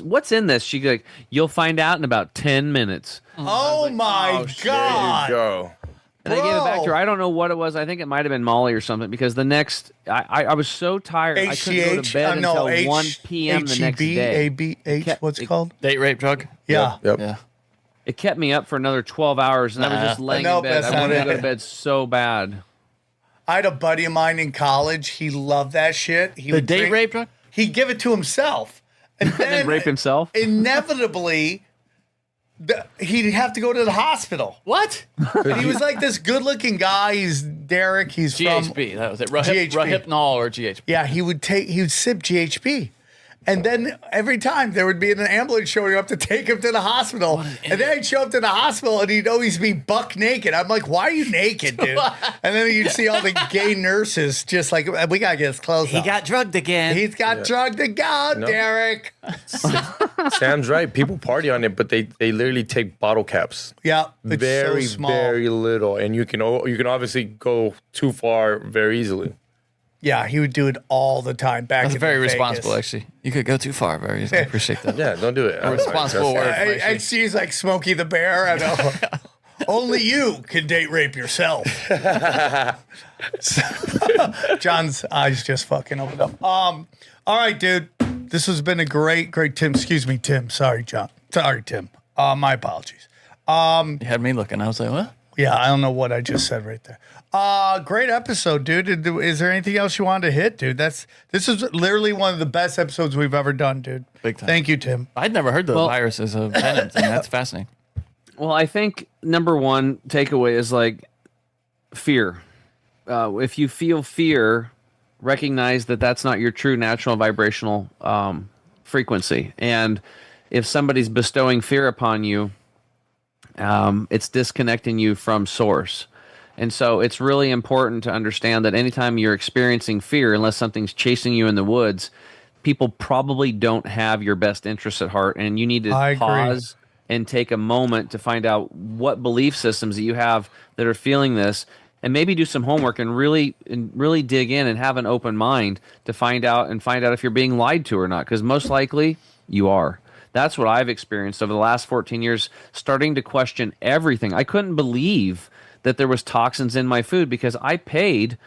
what's in this? She's like, you'll find out in about 10 minutes. Oh, my God. There you go. And I gave it back to her. I don't know what it was. I think it might have been Molly or something, because the next, I was so tired. I couldn't go to bed until 1 p.m. the next day. ABH, what's it called? Date rape drug? Yeah. Yep. Yeah. It kept me up for another 12 hours, and I was just laying in bed. I wanted to go to bed so bad. I had a buddy of mine in college. He loved that shit. The date rape drug? He'd give it to himself. And then rape himself? Inevitably, he'd have to go to the hospital. What? He was like this good-looking guy. He's Derek. He's GHB. That was it. GHB. Rohypnol or GHB. Yeah, he would sip GHB. And then every time there would be an ambulance showing up to take him to the hospital. And then I'd show up to the hospital and he'd always be buck naked. I'm like, why are you naked, dude? And then you'd see all the gay nurses just like, we got to get his clothes He off. got drugged again. He's got drugged again, Derek. Sam's right. People party on it, but they literally take bottle caps. Yeah. It's Very, so small. very little. And you can obviously go too far very easily. Yeah, he would do it all the time. That's very responsible, actually. You could go too far, very easily. I appreciate that. Yeah, don't do it. A responsible word. And she's like Smokey the Bear. I know. Only you can date rape yourself. John's eyes just fucking opened up. All right, dude. This has been a great Tim. Excuse me, Tim. Sorry, John. Sorry, Tim. My apologies. You had me looking. I was like, what? Yeah, I don't know what I just said right there. Great episode, dude. Is there anything else you wanted to hit, dude? This is literally one of the best episodes we've ever done, dude. Big time. Thank you, Tim. I'd never heard the viruses of Venoms, and that's fascinating. Well, I think number one takeaway is like fear. If you feel fear, recognize that that's not your true natural vibrational frequency. And if somebody's bestowing fear upon you, it's disconnecting you from source. And so it's really important to understand that anytime you're experiencing fear, unless something's chasing you in the woods, people probably don't have your best interests at heart. And you need to pause and take a moment to find out what belief systems that you have that are feeling this, and maybe do some homework and really dig in and have an open mind to find out if you're being lied to or not, because most likely you are. That's what I've experienced over the last 14 years, starting to question everything. I couldn't believe that there was toxins in my food because I paid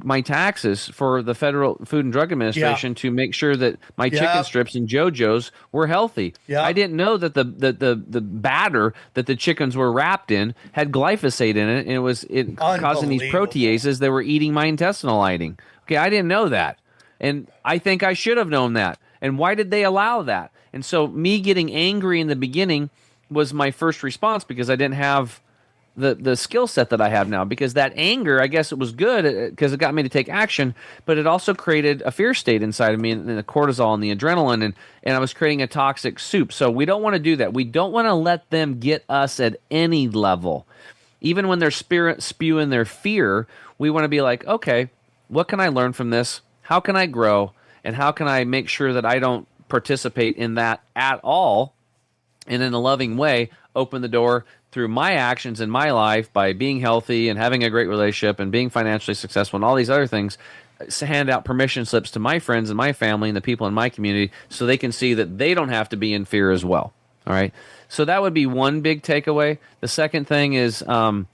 my taxes for the Federal Food and Drug Administration to make sure that my chicken strips and JoJo's were healthy. Yeah. I didn't know that the batter that the chickens were wrapped in had glyphosate in it, and it was causing these proteases that were eating my intestinal lining. Okay, I didn't know that, and I think I should have known that. And why did they allow that? And so me getting angry in the beginning was my first response because I didn't have the skill set that I have now, because that anger, I guess it was good because it got me to take action, but it also created a fear state inside of me, and the cortisol and the adrenaline, and I was creating a toxic soup. So we don't want to do that. We don't want to let them get us at any level. Even when they're spewing their fear, we want to be like, okay, what can I learn from this? How can I grow? And how can I make sure that I don't participate in that at all? And in a loving way, open the door through my actions in my life by being healthy and having a great relationship and being financially successful and all these other things, hand out permission slips to my friends and my family and the people in my community so they can see that they don't have to be in fear as well. All right. So that would be one big takeaway. The second thing is, if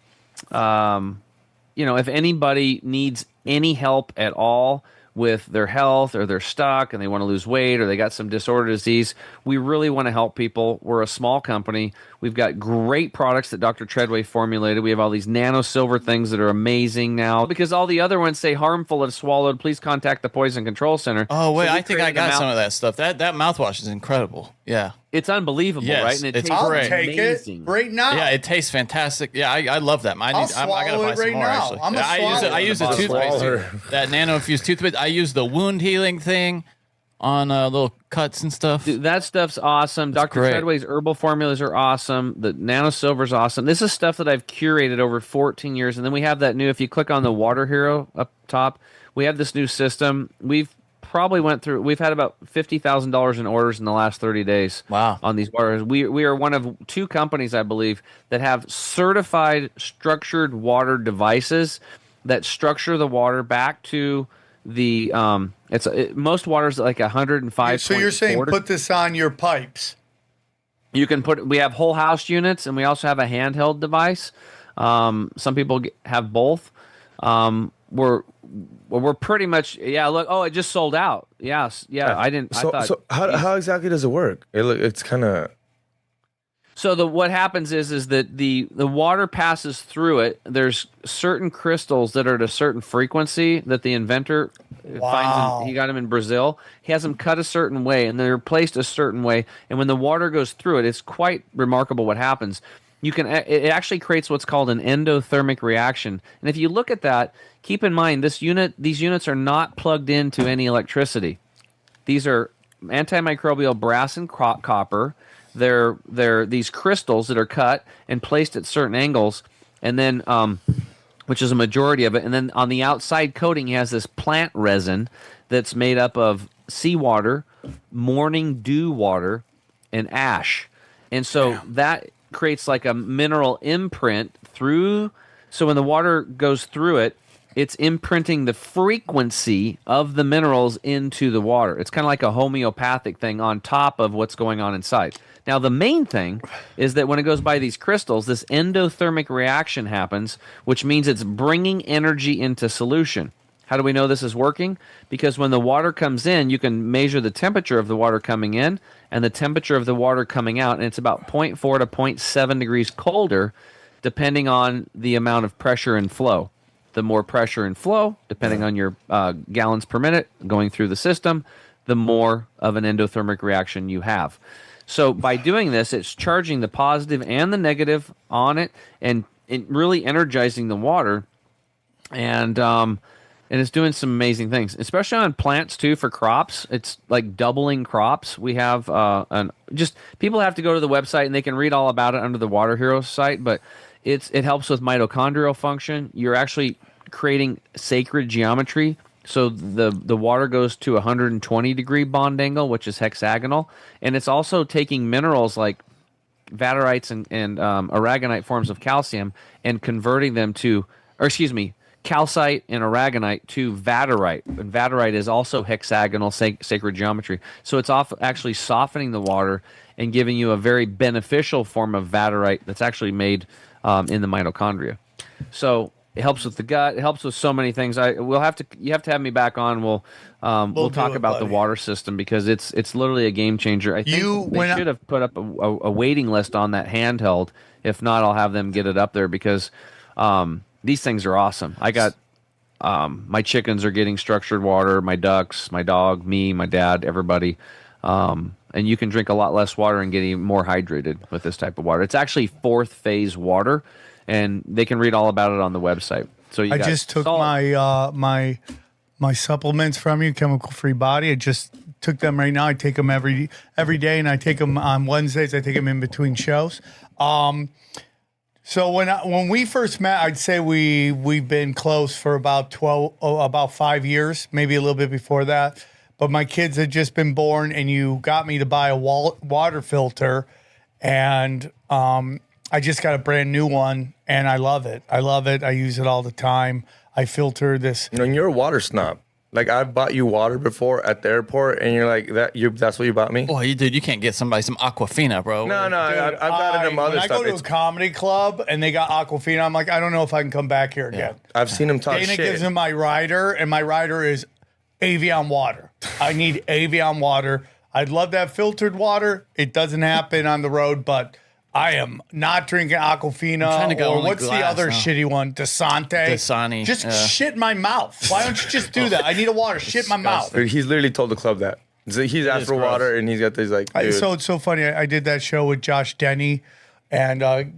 anybody needs any help at all with their health, or they're stuck and they want to lose weight, or they got some disorder disease, we really want to help people. We're a small company. We've got great products that Dr. Treadway formulated. We have all these nano silver things that are amazing now, because all the other ones say harmful if swallowed. Please contact the Poison Control Center. Oh, wait, I think I got some of that stuff. That mouthwash is incredible. Yeah. It's unbelievable, yes, right? And it's I'll great. take amazing. it right now. Yeah, it tastes fantastic. Yeah, I love that. I gotta buy some more. Now. Actually, I use the toothpaste too. That nano infused toothpaste. I use the wound healing thing on little cuts and stuff. Dude, that stuff's awesome. Dr. Treadway's herbal formulas are awesome. The nano silver's awesome. This is stuff that I've curated over 14 years. And then we have that new, if you click on the Water Hero up top, we have this new system. We've had about $50,000 in orders in the last 30 days. Wow. On these waters. We are one of two companies, I believe, that have certified structured water devices that structure the water back to the most water's like 105. So you're saying put this on your pipes? You can we have whole house units, and we also have a handheld device. Some people have both. We're pretty much, look. Oh, it just sold out. Yes, yeah. I didn't. So how exactly does it work? It's kind of. So what happens is that the water passes through it. There's certain crystals that are at a certain frequency that the inventor finds. He got them in Brazil. He has them cut a certain way, and they're placed a certain way. And when the water goes through it, it's quite remarkable what happens. It actually creates what's called an endothermic reaction. And if you look at that, keep in mind these units are not plugged into any electricity. These are antimicrobial brass and copper. They're these crystals that are cut and placed at certain angles, and then which is a majority of it. And then on the outside coating, he has this plant resin that's made up of seawater, morning dew water, and ash. And so that creates like a mineral imprint through. So when the water goes through it, it's imprinting the frequency of the minerals into the water. It's kind of like a homeopathic thing on top of what's going on inside. Now, the main thing is that when it goes by these crystals, this endothermic reaction happens, which means it's bringing energy into solution. How do we know this is working? Because when the water comes in, you can measure the temperature of the water coming in and the temperature of the water coming out, and it's about 0.4 to 0.7 degrees colder, depending on the amount of pressure and flow. The more pressure and flow, depending on your gallons per minute going through the system, the more of an endothermic reaction you have. So by doing this, it's charging the positive and the negative on it, and it really energizing the water, and it's doing some amazing things, especially on plants too. For crops, it's like doubling crops. We have just people have to go to the website and they can read all about it under the Water Hero site, but it helps with mitochondrial function. You're actually creating sacred geometry. So the water goes to 120 degree bond angle, which is hexagonal, and it's also taking minerals like vaterites and aragonite forms of calcium and converting them to, calcite and aragonite to vaterite. And vaterite is also hexagonal sacred geometry. So it's actually softening the water and giving you a very beneficial form of vaterite that's actually made in the mitochondria. So it helps with the gut. It helps with so many things. You have to have me back on. We'll talk about the water system because it's literally a game changer. I think they should have put up a waiting list on that handheld. If not, I'll have them get it up there because these things are awesome. I got my chickens are getting structured water, my ducks, my dog, me, my dad, everybody. And you can drink a lot less water and get even more hydrated with this type of water. It's actually fourth phase water. And they can read all about it on the website. So I just took my supplements from you, Chemical Free Body. I just took them right now. I take them every day, and I take them on Wednesdays. I take them in between shows. So when we first met, I'd say we've been close for about 5 years, maybe a little bit before that. But my kids had just been born, and you got me to buy a water filter, and I just got a brand new one, and I love it. I use it all the time. I filter this. And you're a water snob. Like, I've bought you water before at the airport, and you're like, that's what you bought me? Boy, you can't get somebody some Aquafina, bro. No, I've got it in other stuff. When I go to a comedy club, and they got Aquafina, I'm like, I don't know if I can come back here again. I've seen him talk shit. Dana gives him my rider, and my rider is Avion water. I need Avion water. I'd love to have filtered water. It doesn't happen on the road, but I am not drinking Aquafina or what's the other shitty one? Dasani. Just shit in my mouth. Why don't you just do that? I need a water. Shit in my mouth. He's literally told the club that. He's asked for water, and he's got these like. So it's so funny. I did that show with Josh Denny and Gavin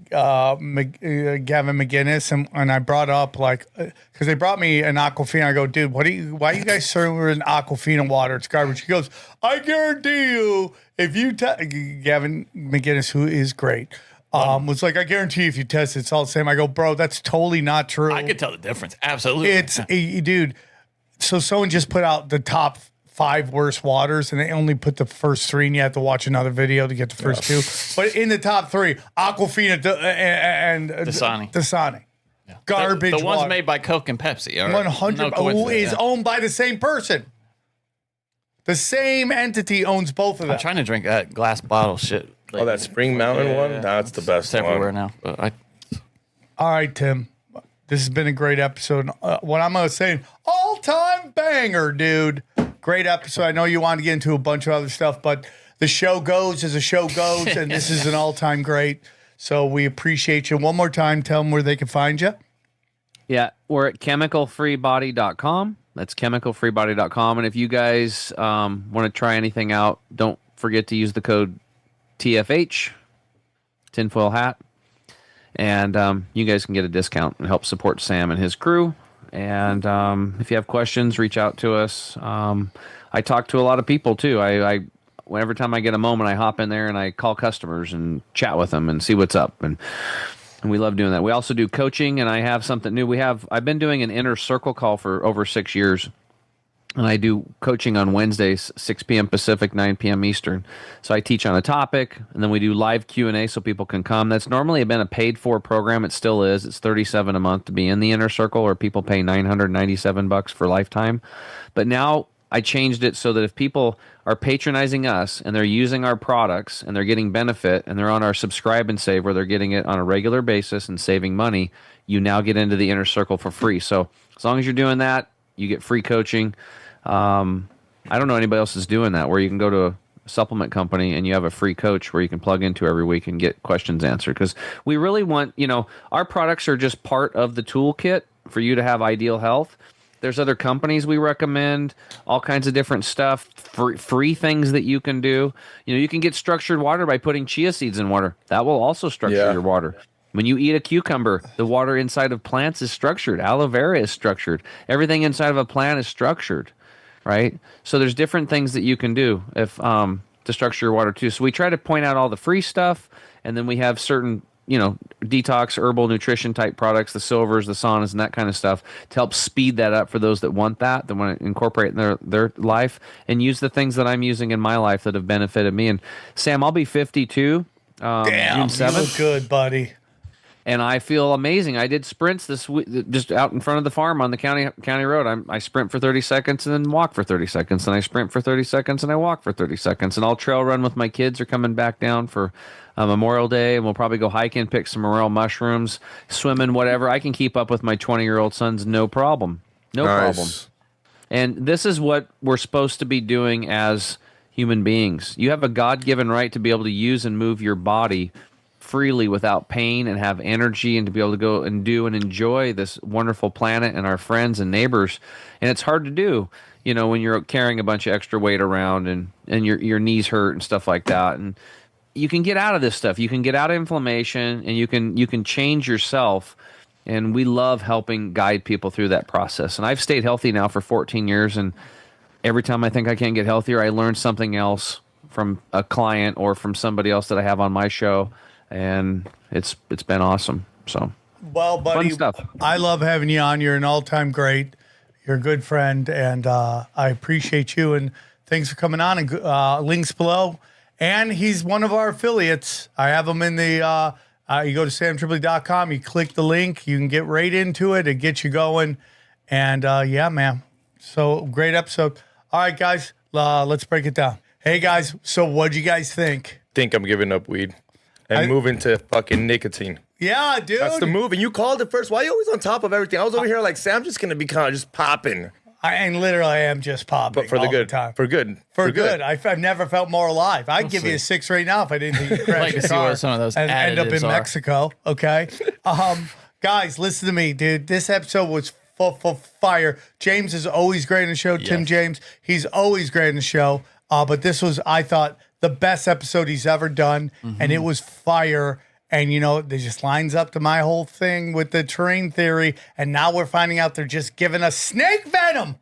McGinnis, and I brought up because they brought me an Aquafina. I go, dude, why are you guys serving Aquafina water? It's garbage. He goes, I guarantee you, if you Gavin McGinnis, who is great, was like, I guarantee if you test it, it's all the same. I go, bro, that's totally not true. I could tell the difference. Absolutely. It's dude. So someone just put out the top 5 worst waters, and they only put the first 3, and you have to watch another video to get the first 2. But in the top 3, Aquafina and Dasani. Yeah. Garbage. The ones water. made by Coke and Pepsi. 100. Who is owned by the same person? The same entity owns both of them. I'm trying to drink that glass bottle shit. That Spring Mountain one? That's the best one. It's everywhere now. But All right, Tim. This has been a great episode. What I'm going to say, all-time banger, dude. Great episode. I know you wanted to get into a bunch of other stuff, but the show goes as the show goes, and this is an all-time great. So we appreciate you. One more time, tell them where they can find you. Yeah, we're at chemicalfreebody.com. That's chemicalfreebody.com. And if you guys want to try anything out, don't forget to use the code TFH, tinfoil hat, and you guys can get a discount and help support Sam and his crew. And if you have questions, reach out to us. I talk to a lot of people too. Every time I get a moment, I hop in there and I call customers and chat with them and see what's up. And we love doing that. We also do coaching, and I have something new. I've been doing an inner circle call for over 6 years. And I do coaching on Wednesdays, 6 p.m. Pacific, 9 p.m. Eastern. So I teach on a topic, and then we do live Q&A so people can come. That's normally been a paid-for program. It still is. It's $37 a month to be in the inner circle, or people pay $997 for lifetime. But now I changed it so that if people are patronizing us and they're using our products and they're getting benefit and they're on our subscribe and save where they're getting it on a regular basis and saving money, you now get into the inner circle for free. So as long as you're doing that, you get free coaching. I don't know anybody else is doing that, where you can go to a supplement company and you have a free coach where you can plug into every week and get questions answered. Because we really want, our products are just part of the toolkit for you to have ideal health. There's other companies we recommend, all kinds of different stuff, free things that you can do. You can get structured water by putting chia seeds in water. That will also structure your water. When you eat a cucumber, the water inside of plants is structured. Aloe vera is structured. Everything inside of a plant is structured, right? So there's different things that you can do to structure your water too. So we try to point out all the free stuff, and then we have certain, detox, herbal nutrition type products, the silvers, the saunas, and that kind of stuff to help speed that up for those that want that want to incorporate in their life and use the things that I'm using in my life that have benefited me. And Sam, I'll be 52 Damn, June 7th. You look good, buddy. And I feel amazing. I did sprints this week, just out in front of the farm on the county road. I sprint for 30 seconds and then walk for 30 seconds. And I sprint for 30 seconds and I walk for 30 seconds. And I'll trail run with my kids. Are coming back down for Memorial Day. And we'll probably go hiking, pick some morel mushrooms, swimming, whatever. I can keep up with my 20-year-old sons, no problem. No problem. And this is what we're supposed to be doing as human beings. You have a God-given right to be able to use and move your body freely without pain and have energy, and to be able to go and do and enjoy this wonderful planet and our friends and neighbors. And it's hard to do, when you're carrying a bunch of extra weight around and your knees hurt and stuff like that. And you can get out of this stuff. You can get out of inflammation, and you can change yourself. And we love helping guide people through that process. And I've stayed healthy now for 14 years. And every time I think I can get healthier, I learn something else from a client or from somebody else that I have on my show. And it's been awesome. So, well, buddy, fun stuff. I love having you on. You're an all-time great. You're a good friend, and I appreciate you. And thanks for coming on. And links below. And he's one of our affiliates. I have him in the. You go to samtripoli.com. You click the link. You can get right into it. It gets you going. And yeah, man. So great episode. All right, guys. Let's break it down. Hey, guys. So what'd you guys think? Think I'm giving up weed. And moving to fucking nicotine. Yeah, dude. That's the move. And you called it first. Why are you always on top of everything? I was over here like, Sam's just going to be kind of just popping. And literally, I am just popping. But for the good. Time. For good. For good. I've never felt more alive. I'd give you a 6 right now if I didn't think you'd crash your car some of those and end up in are. Mexico. Okay? Guys, listen to me, dude. This episode was full fire. James is always great in the show. Yes. Tim James, he's always great in the show. But this was, I thought, the best episode he's ever done. Mm-hmm. And it was fire. And, it just lines up to my whole thing with the terrain theory. And now we're finding out they're just giving us snake venom.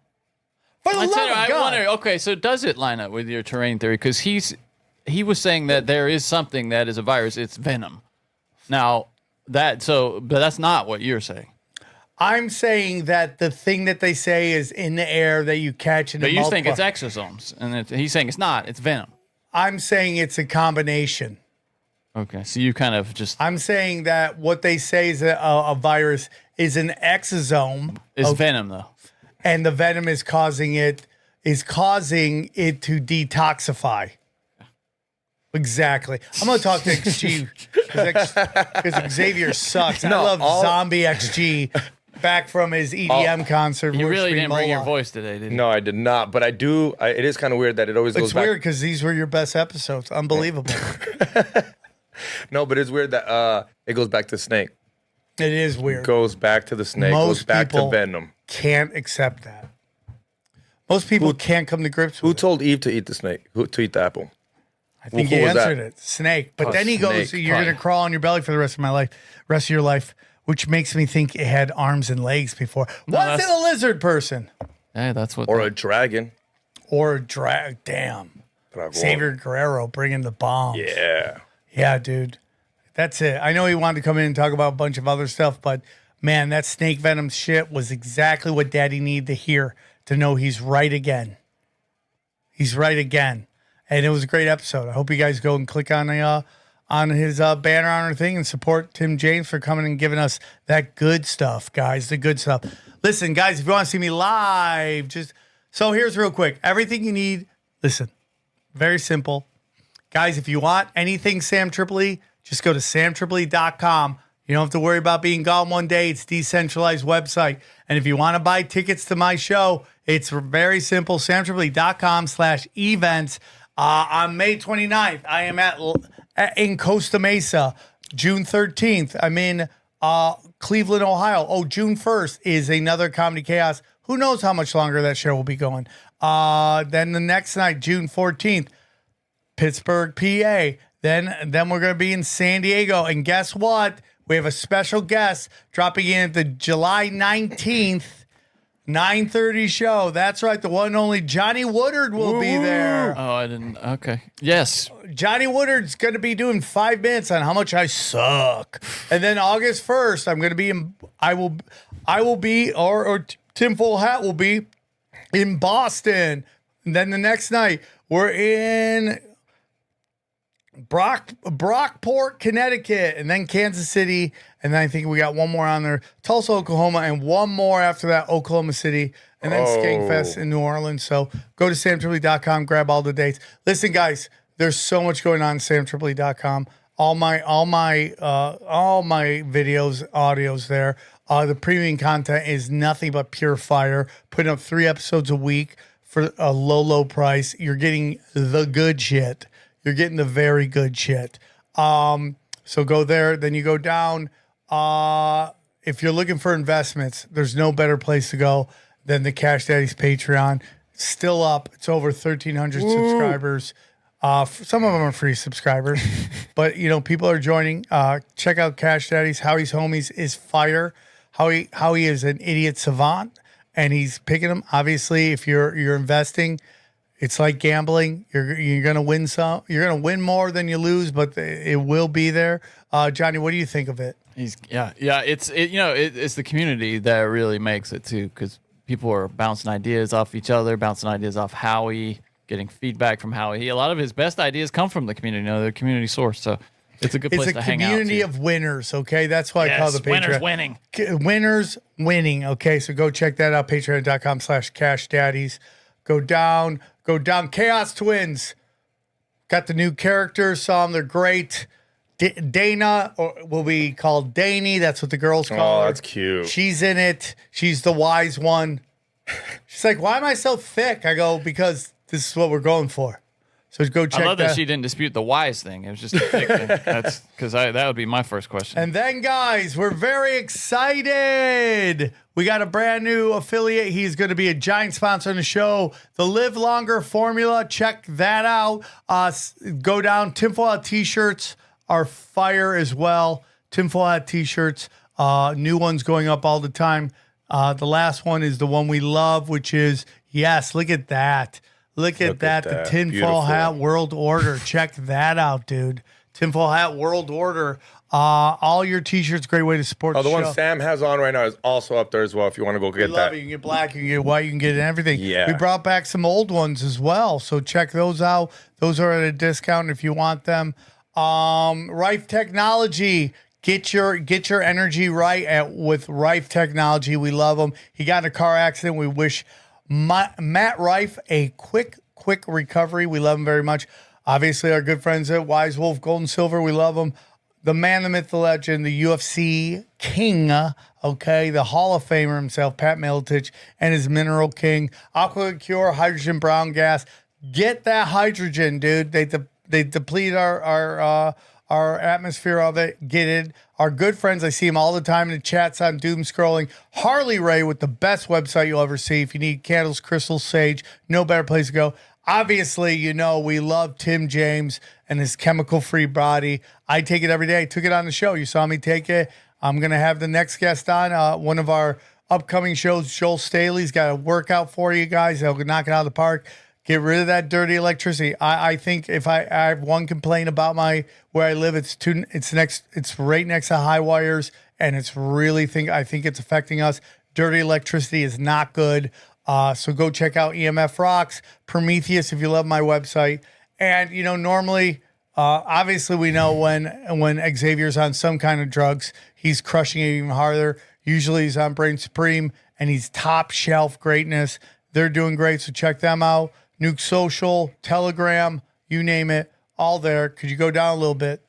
For the love of God. I wonder, okay, so does it line up with your terrain theory? Because he was saying that there is something that is a virus. It's venom. Now, but that's not what you're saying. I'm saying that the thing that they say is in the air that you catch in the But you think it's exosomes. And he's saying it's not. It's venom. I'm saying it's a combination. Okay, so you kind of just... I'm saying that what they say is a virus is an exosome. It's venom, though. And the venom is causing it to detoxify. Exactly. I'm going to talk to XG because Xavier sucks. I love Zombie XG back from his EDM concert. You really didn't bring your voice today, did you? No, I did not. But I do. It is kind of weird that it always goes back. It's weird because these were your best episodes. Unbelievable. No, but it's weird that it goes back to snake. It is weird. Goes back to the snake. Most goes back people to venom. Can't accept that. Most people can't come to grips with Who it. told Eve to eat the snake? To eat the apple? I think Who he was that? answered it. Snake. But then he snake. goes, you're going to crawl on your belly for the rest of your life, which makes me think it had arms and legs before. No, Was it a lizard person? Hey, that's what. Or a dragon. Or a drag? Damn. Dragon. Xavier Guerrero bringing the bombs. Yeah. Yeah, dude. That's it. I know he wanted to come in and talk about a bunch of other stuff, but man, that snake venom shit was exactly what Daddy needed to hear to know he's right again. He's right again. And it was a great episode. I hope you guys go and click on his banner on our thing and support Tim James for coming and giving us that good stuff, guys. The good stuff. Listen, guys, if you want to see me live, so here's real quick. Everything you need, listen, very simple. Guys, if you want anything Sam Tripoli, just go to samtripoli.com. You don't have to worry about being gone one day. It's a decentralized website. And if you want to buy tickets to my show, it's very simple. samtripoli.com/events. On May 29th, I am in Costa Mesa. June 13th, I'm in Cleveland, Ohio. Oh, June 1st is another Comedy Chaos. Who knows how much longer that show will be going. Then the next night, June 14th, Pittsburgh, PA. Then we're going to be in San Diego. And guess what? We have a special guest dropping in at the July 19th, 9:30 show. That's right. The one and only Johnny Woodard will be there. Oh, I didn't. Okay. Yes. Johnny Woodard's going to be doing 5 minutes on how much I suck. And then August 1st, I'm going to be I will be, or Tinfoil Hat will be in Boston. And then the next night, we're in Brockport, Connecticut, and then Kansas City, and then I think we got one more on there, Tulsa, Oklahoma, and one more after that, Oklahoma City, and then Skankfest in New Orleans. So go to samtripoli.com, grab all the dates. Listen, guys, there's so much going on samtripoli.com. All my videos, audios there. The premium content is nothing but pure fire. Putting up 3 episodes a week for a low price. You're getting the good shit. You're getting the very good shit. So go there. Then you go down. If you're looking for investments, there's no better place to go than the Cash Daddy's Patreon. Still up. It's over 1,300 subscribers. Some of them are free subscribers. But, people are joining. Check out Cash Daddy's. Howie's Homies is fire. Howie is an idiot savant, and he's picking them. Obviously, if you're investing, it's like gambling. You're gonna win some. You're gonna win more than you lose, but it will be there. Johnny, what do you think of it? It's the community that really makes it too, because people are bouncing ideas off each other, bouncing ideas off Howie, getting feedback from Howie. A lot of his best ideas come from the community. The community source. So it's a good place to hang out. It's a community of winners. Okay, that's why I call the Patreon. Winners winning. Winners winning. Okay, so go check that out. Patreon.com/CashDaddies. Go down. Chaos Twins. Got the new characters. Saw them. They're great. Dana will be called Danny. That's what the girls call her. Oh, that's cute. She's in it. She's the wise one. She's like, why am I so thick? I go, because this is what we're going for. So go check that. I love that she didn't dispute the wise thing. It was just a thick thing. That's because that would be my first question. And then, guys, we're very excited. We got a brand new affiliate. He's going to be a giant sponsor on the show. The Live Longer Formula. Check that out. Go down. Tinfoil Hat t-shirts are fire as well. Tinfoil Hat t-shirts. New ones going up all the time. The last one is the one we love, which is, yes, look at that. Look at that. The Tinfoil Hat World Order. Check that out, dude. Tinfoil Hat World Order. All your t-shirts, great way to support the show. The one Sam has on right now is also up there as well if you want to go get that. You can get black, you can get white, you can get everything. Yeah. We brought back some old ones as well, so check those out. Those are at a discount if you want them. Rife Technology. Get your energy right with Rife Technology. We love them. He got in a car accident. We wish Matt Rife a quick recovery. We love him very much. Obviously, our good friends at Wise Wolf Gold and Silver. We love him. The man, the myth, the legend, the UFC king, okay, the Hall of Famer himself, Pat Miletich, and his Mineral King. Aqua Cure, hydrogen brown gas. Get that hydrogen, dude. They deplete our atmosphere of it. Get it. Our good friends, I see him all the time in the chats on doom scrolling. Harley Ray with the best website you'll ever see. If you need candles, crystals, sage, no better place to go. Obviously, we love Tim James and his chemical-free body. I take it every day. I took it on the show. You saw me take it. I'm going to have the next guest on, one of our upcoming shows. Joel Staley's got a workout for you guys. They'll knock it out of the park. Get rid of that dirty electricity. I think if I have one complaint about where I live, it's right next to high wires, and I think it's affecting us. Dirty electricity is not good. So go check out EMF Rocks, Prometheus if you love my website. And normally, obviously we know when Xavier's on some kind of drugs, he's crushing it even harder. Usually he's on Brain Supreme, and he's top shelf greatness. They're doing great, so check them out. Nuke Social, Telegram, you name it, all there. Could you go down a little bit?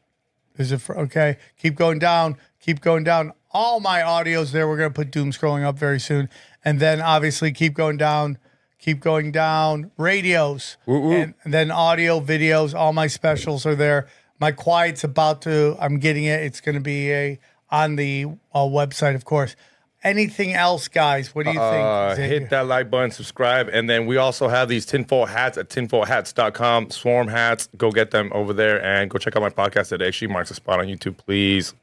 Is it okay? Keep going down. Keep going down. All my audio's there. We're going to put doom scrolling up very soon. And then obviously keep going down. Keep going down. Radios. And then audio, videos. All my specials are there. My quiet's I'm getting it. It's going to be on the website, of course. Anything else, guys? What do you think? Hit that like button, subscribe, and then we also have these tinfoil hats at tinfoilhats.com. Swarm hats. Go get them over there, and go check out my podcast. That actually marks a spot on YouTube, please.